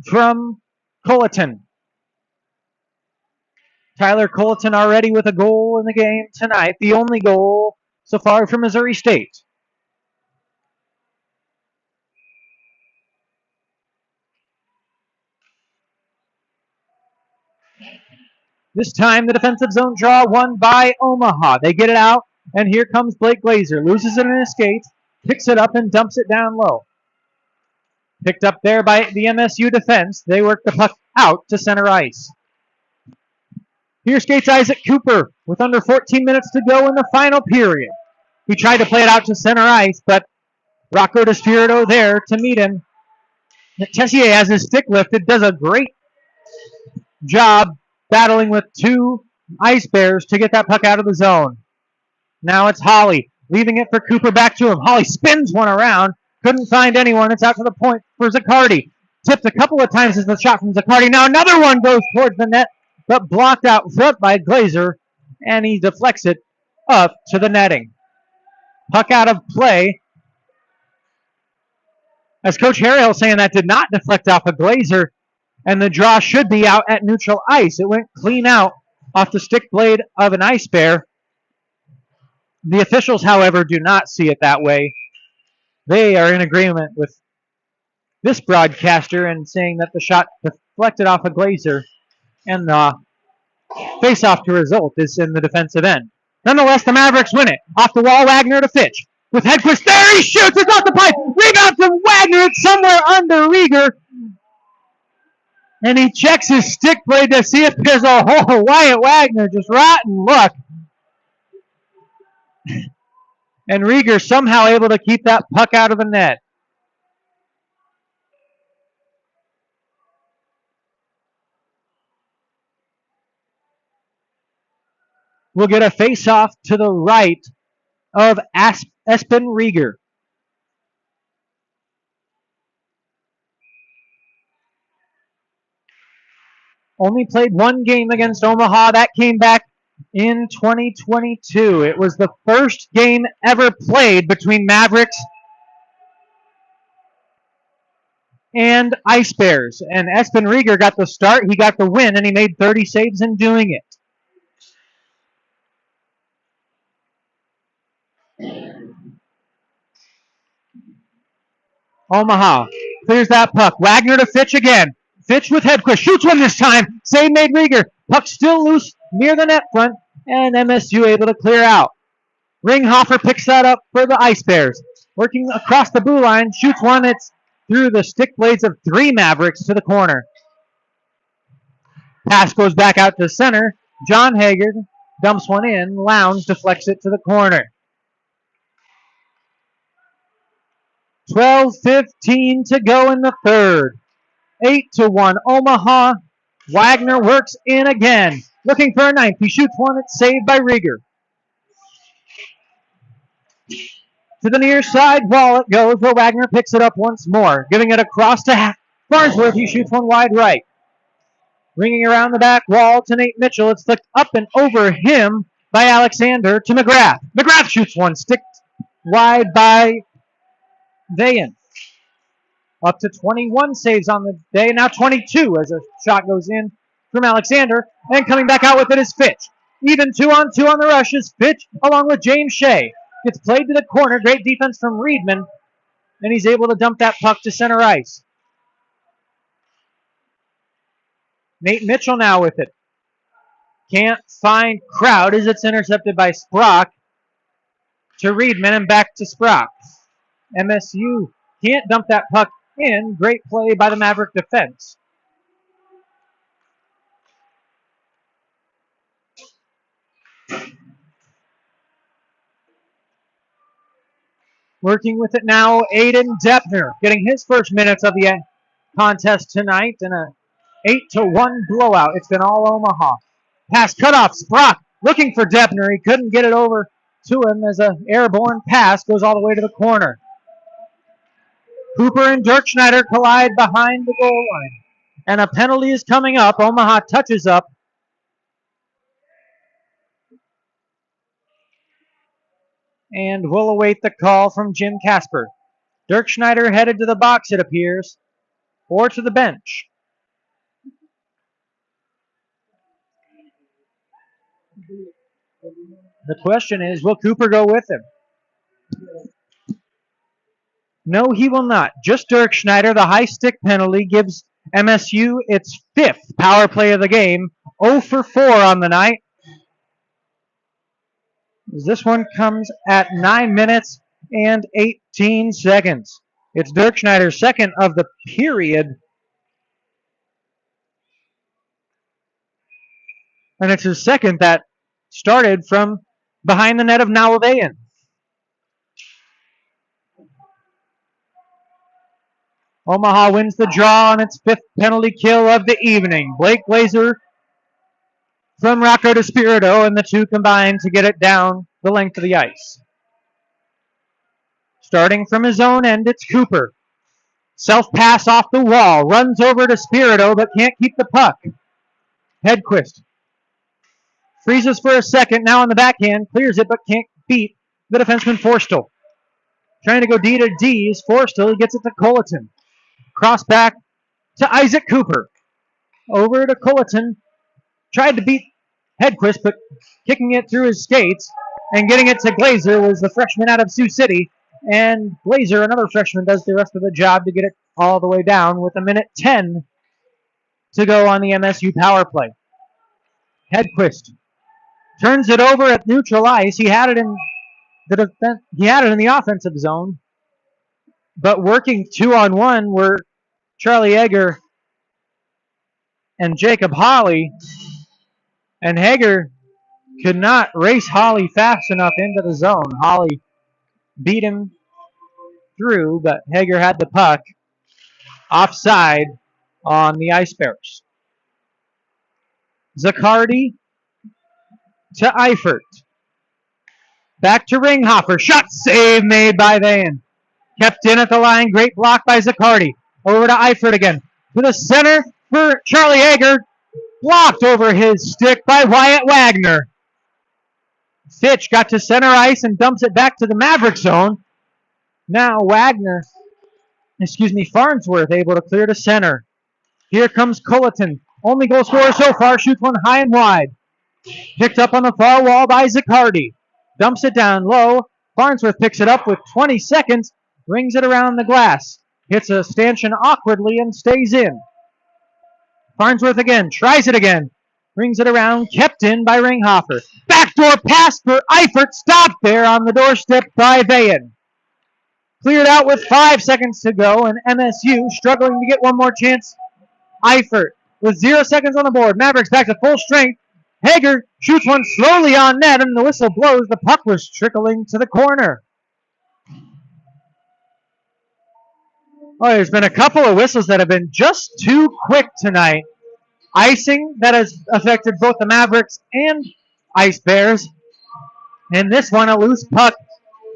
from Culleton. Tyler Culleton already with a goal in the game tonight. The only goal so far for Missouri State. This time the defensive zone draw won by Omaha. They get it out, and here comes Blake Glazer. Loses it in his skates, picks it up and dumps it down low. Picked up there by the MSU defense. They work the puck out to center ice. Here skates Isaac Cooper with under 14 minutes to go in the final period. He tried to play it out to center ice, but Rocco Despirito there to meet him. Tessier has his stick lifted, does a great job battling with 2 Ice Bears to get that puck out of the zone. Now it's Holly, leaving it for Cooper, back to him. Holly spins one around, couldn't find anyone. It's out to the point for Zaccardi. Tipped a couple of times as the shot from Zaccardi. Now another one goes towards the net, but blocked out front by Glazer, and he deflects it up to the netting. Puck out of play. As Coach Harrell saying that did not deflect off of Glazer, and the draw should be out at neutral ice. It went clean out off the stick blade of an Ice Bear. The officials, however, do not see it that way. They are in agreement with this broadcaster and saying that the shot deflected off a Glazer and the face-off to result is in the defensive end. Nonetheless, the Mavericks win it. Off the wall, Wagner to Fitch. With Hedquist, there he shoots! It's off the pipe! Rebound to Wagner! It's somewhere under Rieger. And he checks his stick blade to see if there's a hole. Wyatt Wagner, just rotten luck. And Rieger somehow able to keep that puck out of the net. We'll get a face-off to the right of Espen Rieger. Only played one game against Omaha. That came back in 2022. It was the first game ever played between Mavericks and Ice Bears. And Espen Rieger got the start, he got the win, and he made 30 saves in doing it. Omaha clears that puck. Wagner to Fitch again. Fitch with Hedquist. Shoots one this time. Save made Rieger. Puck still loose near the net front. And MSU able to clear out. Ringhofer picks that up for the Ice Bears. Working across the blue line. Shoots one. It's through the stick blades of three Mavericks to the corner. Pass goes back out to center. John Haggard dumps one in. Lowndes deflects it to the corner. 12:15 to go in the third. 8-1 Omaha. Wagner works in again. Looking for a ninth. He shoots one. It's saved by Rieger. To the near side wall it goes where Wagner picks it up once more. Giving it across to Farnsworth. He shoots one wide right. Ringing around the back wall to Nate Mitchell. It's flicked up and over him by Alexander to McGrath. McGrath shoots one. Sticked wide by Vayan. Up to 21 saves on the day. Now 22 as a shot goes in from Alexander. And coming back out with it is Fitch. Even 2-on-2 on the rush is Fitch along with James Shea. Gets played to the corner. Great defense from Reedman. And he's able to dump that puck to center ice. Nate Mitchell now with it. Can't find Crowd as it's intercepted by Sprock. To Reedman and back to Sprock. MSU can't dump that puck in. Great play by the Maverick defense. Working with it now, Aiden Deppner, getting his first minutes of the contest tonight in a 8-1 blowout. It's been all Omaha. Pass cut off. Sprock looking for Deppner. He couldn't get it over to him as an airborne pass goes all the way to the corner. Cooper and Dirk Schneider collide behind the goal line. And a penalty is coming up. Omaha touches up. And we'll await the call from Jim Casper. Dirk Schneider headed to the box, it appears, or to the bench. The question is, will Cooper go with him? No, he will not. Just Dirk Schneider. The high stick penalty gives MSU its fifth power play of the game. 0 for 4 on the night. This one comes at 9 minutes and 18 seconds. It's Dirk Schneider's second of the period. And it's his second that started from behind the net of Nalveyan. Omaha wins the draw on its fifth penalty kill of the evening. Blake Glazer from Rocco to Spirito, and the two combine to get it down the length of the ice. Starting from his own end, it's Cooper. Self-pass off the wall. Runs over to Spirito, but can't keep the puck. Hedquist freezes for a second. Now on the backhand. Clears it, but can't beat the defenseman Forstel. Trying to go D to D is Forstel. He gets it to Colleton. Cross back to Isaac Cooper. Over to Colleton. Tried to beat Hedquist, but kicking it through his skates and getting it to Glazer was the freshman out of Sioux City. And Glazer, another freshman, does the rest of the job to get it all the way down with 1:10 to go on the MSU power play. Hedquist turns it over at neutral ice. He had it in the offensive zone, but working 2-on-1 were Charlie Egger and Jacob Hawley, and Hager could not race Hawley fast enough into the zone. Hawley beat him through, but Hager had the puck offside on the Ice Bears. Zaccardi to Eifert. Back to Ringhofer. Shot save made by Van. Kept in at the line. Great block by Zaccardi. Over to Eifert again. To the center for Charlie Hager. Blocked over his stick by Wyatt Wagner. Fitch got to center ice and dumps it back to the Maverick zone. Now Farnsworth able to clear to center. Here comes Culleton. Only goal scorer so far. Shoots one high and wide. Picked up on the far wall by Zaccardi. Dumps it down low. Farnsworth picks it up with 20 seconds. Rings it around the glass. Hits a stanchion awkwardly and stays in. Farnsworth again. Tries it again. Brings it around. Kept in by Ringhofer. Backdoor pass for Eifert. Stopped there on the doorstep by Vayan. Cleared out with 5 seconds to go, and MSU struggling to get one more chance. Eifert with 0 seconds on the board. Mavericks back to full strength. Hager shoots one slowly on net, and the whistle blows. The puck was trickling to the corner. Oh, there's been a couple of whistles that have been just too quick tonight. Icing that has affected both the Mavericks and Ice Bears. And this one, a loose puck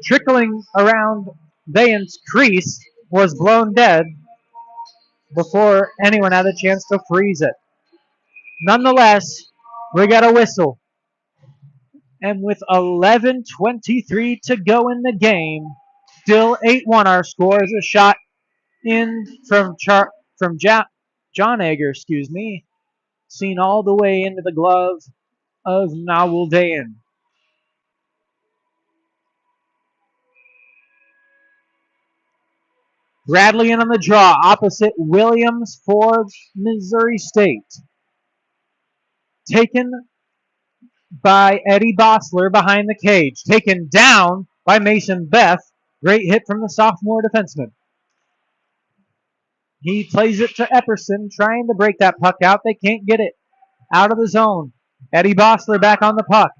trickling around Vayan's crease, was blown dead before anyone had a chance to freeze it. Nonetheless, we got a whistle. And with 11:23 to go in the game, still 8-1 our score. Is a shot in from John Hager, seen all the way into the glove of Nawal Vayan. Bradley in on the draw, opposite Williams for Missouri State. Taken by Eddie Bossler behind the cage. Taken down by Mason Beth. Great hit from the sophomore defenseman. He plays it to Epperson, trying to break that puck out. They can't get it out of the zone. Eddie Bossler back on the puck.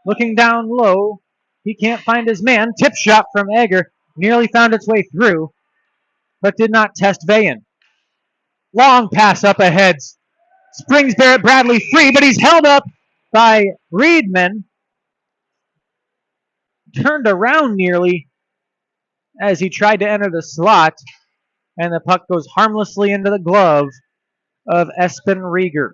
Looking down low. He can't find his man. Tip shot from Egger. Nearly found its way through, but did not test Vayan. Long pass up ahead. Springs Barrett Bradley free, but he's held up by Reedman. Turned around nearly as he tried to enter the slot, and the puck goes harmlessly into the glove of Espen Rieger.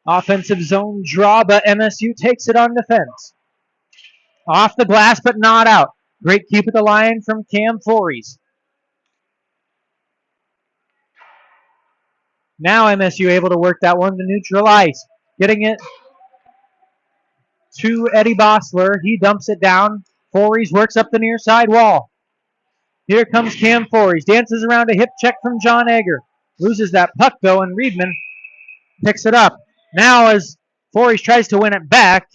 Offensive zone draw, but MSU takes it on defense. Off the glass, but not out. Great keep at the line from Cam Fories. Now MSU able to work that one to neutral ice. Getting it to Eddie Bossler. He dumps it down. Fories works up the near side wall. Here comes Cam Fories. Dances around a hip check from John Egger. Loses that puck, though, and Reedman picks it up. Now as Fories tries to win it back,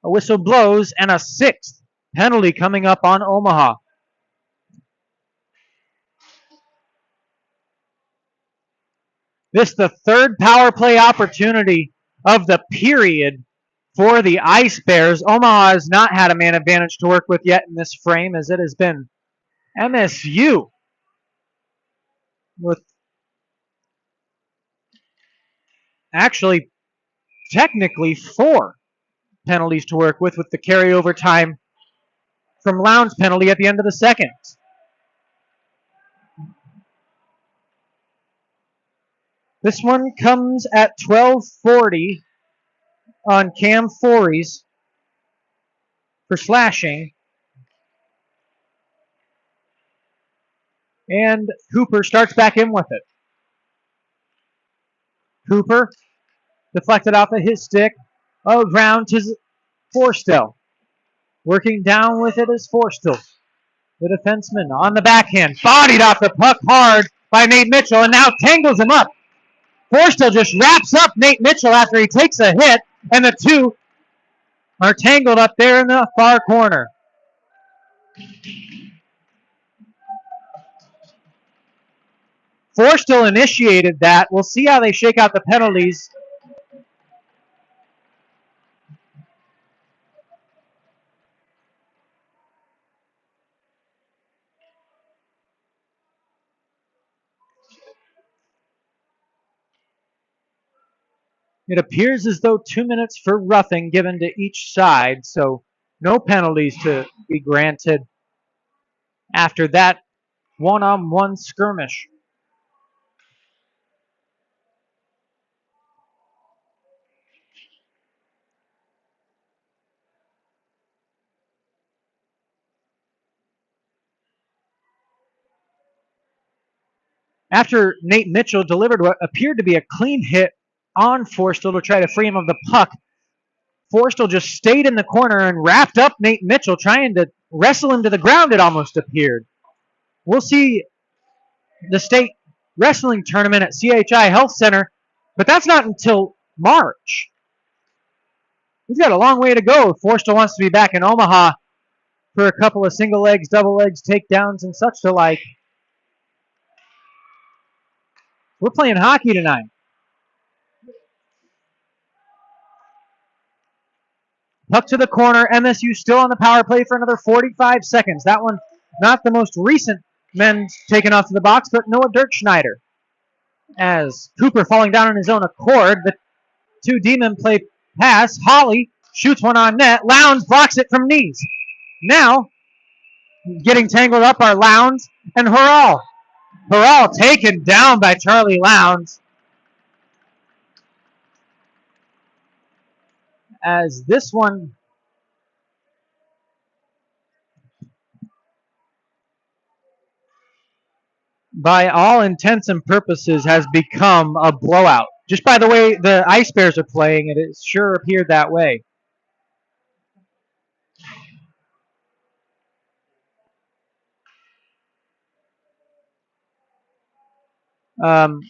a whistle blows, and a 6th penalty coming up on Omaha. This is the third power play opportunity of the period for the Ice Bears. Omaha has not had a man advantage to work with yet in this frame, as it has been MSU with actually technically 4 penalties to work with the carryover time from Lowndes' penalty at the end of the second. This one comes at 12:40 on Cam Fories for slashing. And Cooper starts back in with it. Cooper deflected off of his stick. Round to Forstill. Working down with it is Forstill. The defenseman on the backhand. Bodied off the puck hard by Nate Mitchell and now tangles him up. Forstill just wraps up Nate Mitchell after he takes a hit, and the two are tangled up there in the far corner. Forstill initiated that. We'll see how they shake out the penalties. It appears as though 2 minutes for roughing given to each side, so no penalties to be granted after that one-on-one skirmish. After Nate Mitchell delivered what appeared to be a clean hit on Forstill to try to free him of the puck, Forstill just stayed in the corner and wrapped up Nate Mitchell, trying to wrestle him to the ground, it almost appeared. We'll see the state wrestling tournament at CHI Health Center, but that's not until March. He's got a long way to go if Forstill wants to be back in Omaha for a couple of single legs, double legs, takedowns, and such to like. We're playing hockey tonight. Puck to the corner. MSU still on the power play for another 45 seconds. That one not the most recent men taken off to the box, but Noah Dirkschneider. As Cooper falling down on his own accord, the two D-men play pass. Holly shoots one on net. Lowndes blocks it from knees. Now, getting tangled up are Lowndes and Harrell. Harrell taken down by Charlie Lowndes. As this one by all intents and purposes has become a blowout. Just by the way the Ice Bears are playing, it sure appeared that way.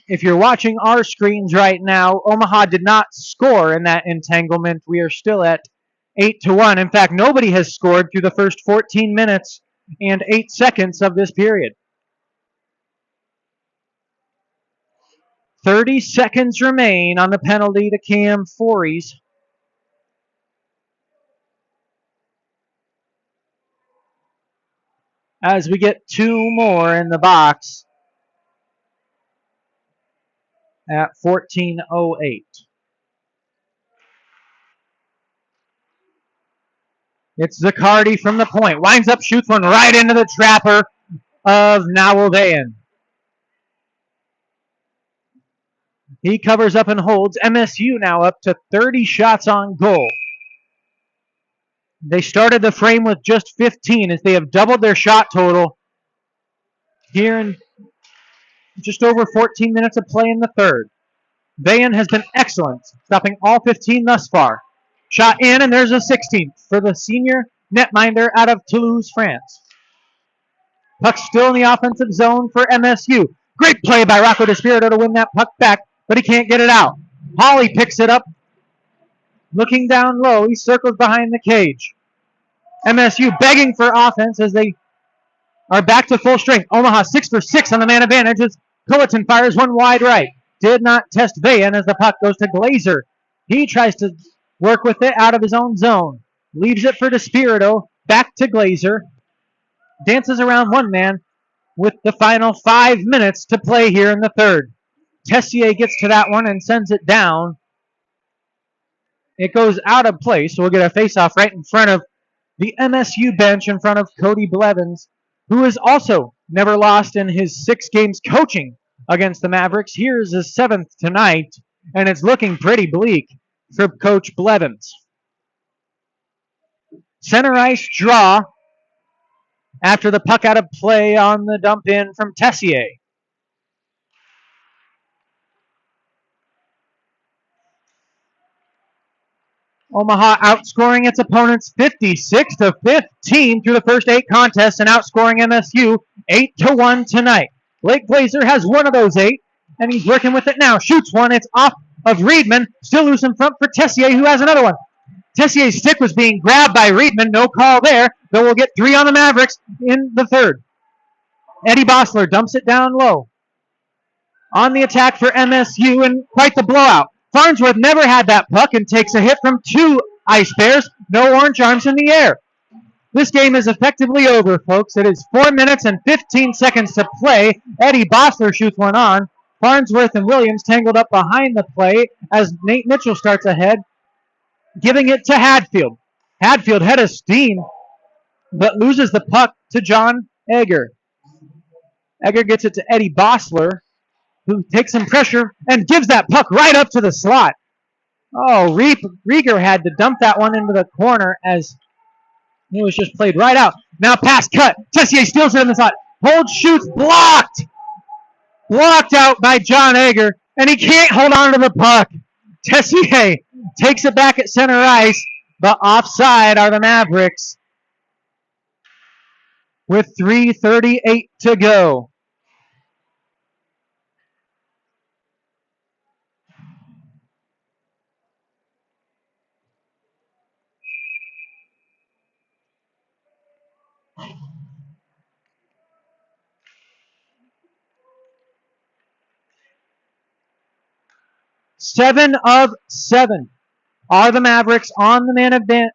If you're watching our screens right now, Omaha did not score in that entanglement. We are still at 8-1. In fact, nobody has scored through the first 14 minutes and 8 seconds of this period. 30 seconds remain on the penalty to Cam Fories. As we get two more in the box at 14:08. It's Zaccardi from the point. Winds up, shoots one right into the trapper of Noweldayan. He covers up and holds. MSU now up to 30 shots on goal. They started the frame with just 15 as they have doubled their shot total here in just over 14 minutes of play in the third. Bayan has been excellent, stopping all 15 thus far. Shot in, and there's a 16th for the senior netminder out of Toulouse, France. Puck still in the offensive zone for MSU. Great play by Rocco DeSpirito to win that puck back, but he can't get it out. Holly picks it up. Looking down low, he circles behind the cage. MSU begging for offense as they are back to full strength. Omaha 6 for 6 on the man advantage as Culleton fires one wide right. Did not test Bayan as the puck goes to Glazer. He tries to work with it out of his own zone. Leaves it for DeSpirito. Back to Glazer. Dances around one man with the final 5 minutes to play here in the third. Tessier gets to that one and sends it down. It goes out of place, so we'll get a face-off right in front of the MSU bench in front of Cody Blevins, who has also never lost in his 6 games coaching against the Mavericks. Here's his 7th tonight, and it's looking pretty bleak for Coach Blevins. Center ice draw after the puck out of play on the dump in from Tessier. Omaha outscoring its opponents 56-15 through the first 8 contests and outscoring MSU 8-1 tonight. Blake Glazer has one of those 8, and he's working with it now. Shoots one. It's off of Reedman. Still loose in front for Tessier, who has another one. Tessier's stick was being grabbed by Reedman. No call there, though we'll get 3 on the Mavericks in the third. Eddie Bossler dumps it down low. On the attack for MSU, and quite the blowout. Farnsworth never had that puck and takes a hit from 2 Ice Bears. No orange arms in the air. This game is effectively over, folks. It is 4 minutes and 15 seconds to play. Eddie Bossler shoots one on. Farnsworth and Williams tangled up behind the play as Nate Mitchell starts ahead, giving it to Hadfield. Hadfield head of steam, but loses the puck to John Egger. Egger gets it to Eddie Bossler, who takes some pressure and gives that puck right up to the slot. Oh, Rieger had to dump that one into the corner as it was just played right out. Now pass cut. Tessier steals it in the slot. Hold, shoots, blocked. Blocked out by John Egger, and he can't hold on to the puck. Tessier takes it back at center ice, but offside are the Mavericks with 3:38 to go. Seven of 7 are the Mavericks on the man advantage,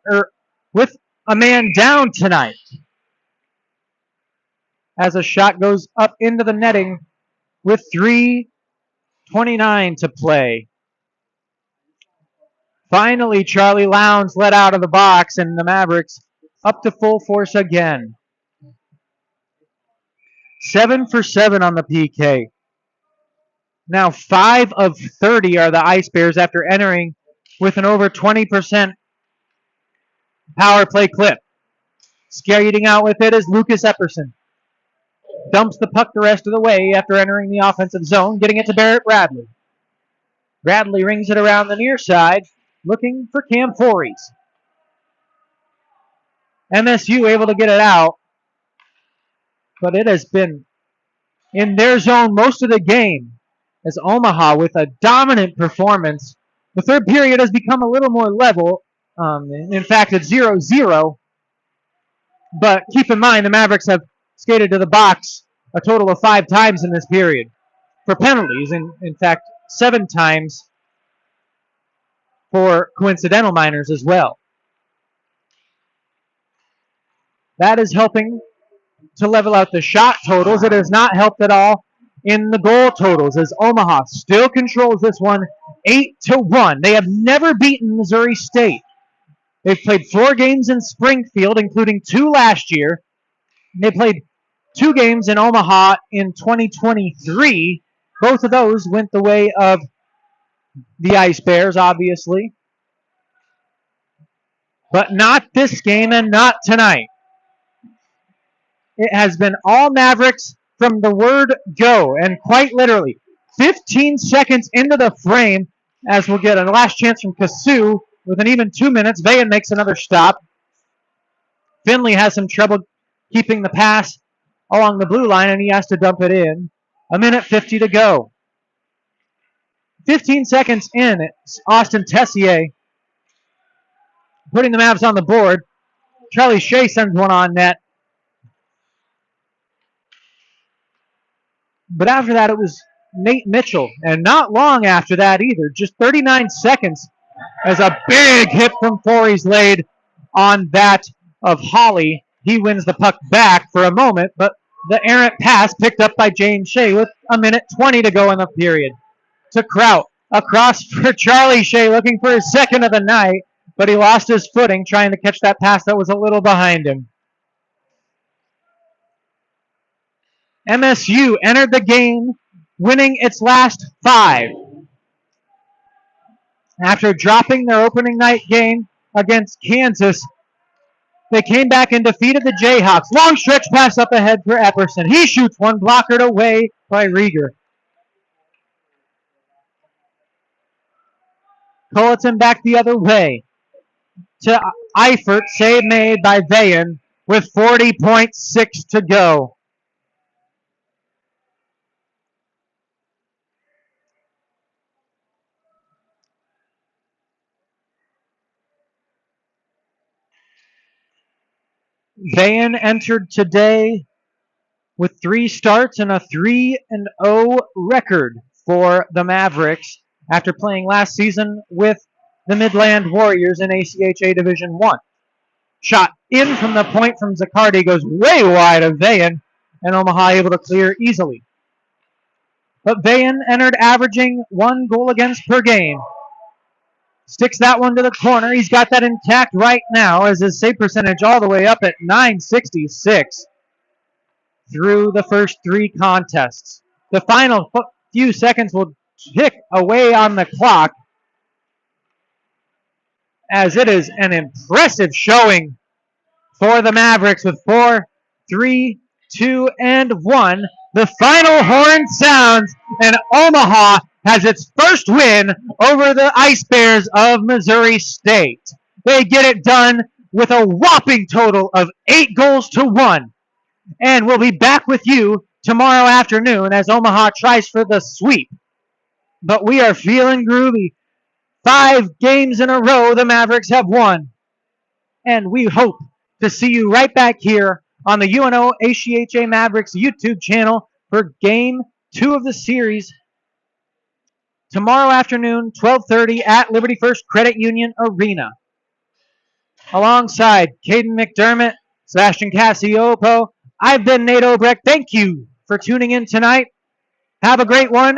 with a man down tonight. As a shot goes up into the netting with 3:29 to play. Finally, Charlie Lowndes let out of the box, and the Mavericks up to full force again. 7 for 7 on the PK. Now 5 of 30 are the Ice Bears after entering with an over 20% power play clip. Skating out with it is Lucas Epperson. Dumps the puck the rest of the way after entering the offensive zone, getting it to Barrett Bradley. Bradley rings it around the near side, looking for Cam Fories. MSU able to get it out, but it has been in their zone most of the game as Omaha with a dominant performance. The third period has become a little more level. In fact, it's 0-0. But keep in mind, the Mavericks have skated to the box a total of 5 times in this period for penalties, and in fact, 7 times for coincidental minors as well. That is helping to level out the shot totals. It has not helped at all in the goal totals as Omaha still controls this one 8-1. They have never beaten Missouri State. They've played 4 games in Springfield, including 2 last year. They played 2 games in Omaha in 2023. Both of those went the way of the Ice Bears, obviously. But not this game and not tonight. It has been all Mavericks from the word go, and quite literally 15 seconds into the frame, as we'll get a last chance from Kasu with an even 2 minutes. Vayan makes another stop. Finley has some trouble keeping the pass along the blue line, and he has to dump it in. 1:50 to go. 15 seconds in, it's Austin Tessier putting the Mavs on the board. Charlie Shea sends one on net. But after that, it was Nate Mitchell. And not long after that either, just 39 seconds, as a big hit from Fories laid on that of Holly. He wins the puck back for a moment, but the errant pass picked up by James Shea with 1:20 to go in the period. To Kraut, across for Charlie Shea, looking for his second of the night, but he lost his footing trying to catch that pass that was a little behind him. MSU entered the game winning its last 5. After dropping their opening night game against Kansas They came back and defeated the Jayhawks. Long stretch pass up ahead for Epperson. He shoots one, blockered away by Rieger. Culleton back the other way to Eifert. Save made by Vayen with 40.6 to go. Vayen entered today with 3 starts and a 3-0 record for the Mavericks after playing last season with the Midland Warriors in ACHA Division 1. Shot in from the point from Zaccardi goes way wide of Vayen, and Omaha able to clear easily. But Vayen entered averaging 1 goal against per game. Sticks that one to the corner. He's got that intact right now as his save percentage all the way up at .966 through the first 3 contests. The final few seconds will tick away on the clock as it is an impressive showing for the Mavericks with 4, 3, 2, and 1. The final horn sounds, and Omaha has its first win over the Ice Bears of Missouri State. They get it done with a whopping total of 8 goals to 1. And we'll be back with you tomorrow afternoon as Omaha tries for the sweep. But we are feeling groovy. 5 games in a row the Mavericks have won. And we hope to see you right back here on the UNO ACHA Mavericks YouTube channel for Game 2 of the series tomorrow afternoon, 12:30 at Liberty First Credit Union Arena. Alongside Caden McDermott, Sebastian Cassiopo, I've been Nate Obrecht. Thank you for tuning in tonight. Have a great one.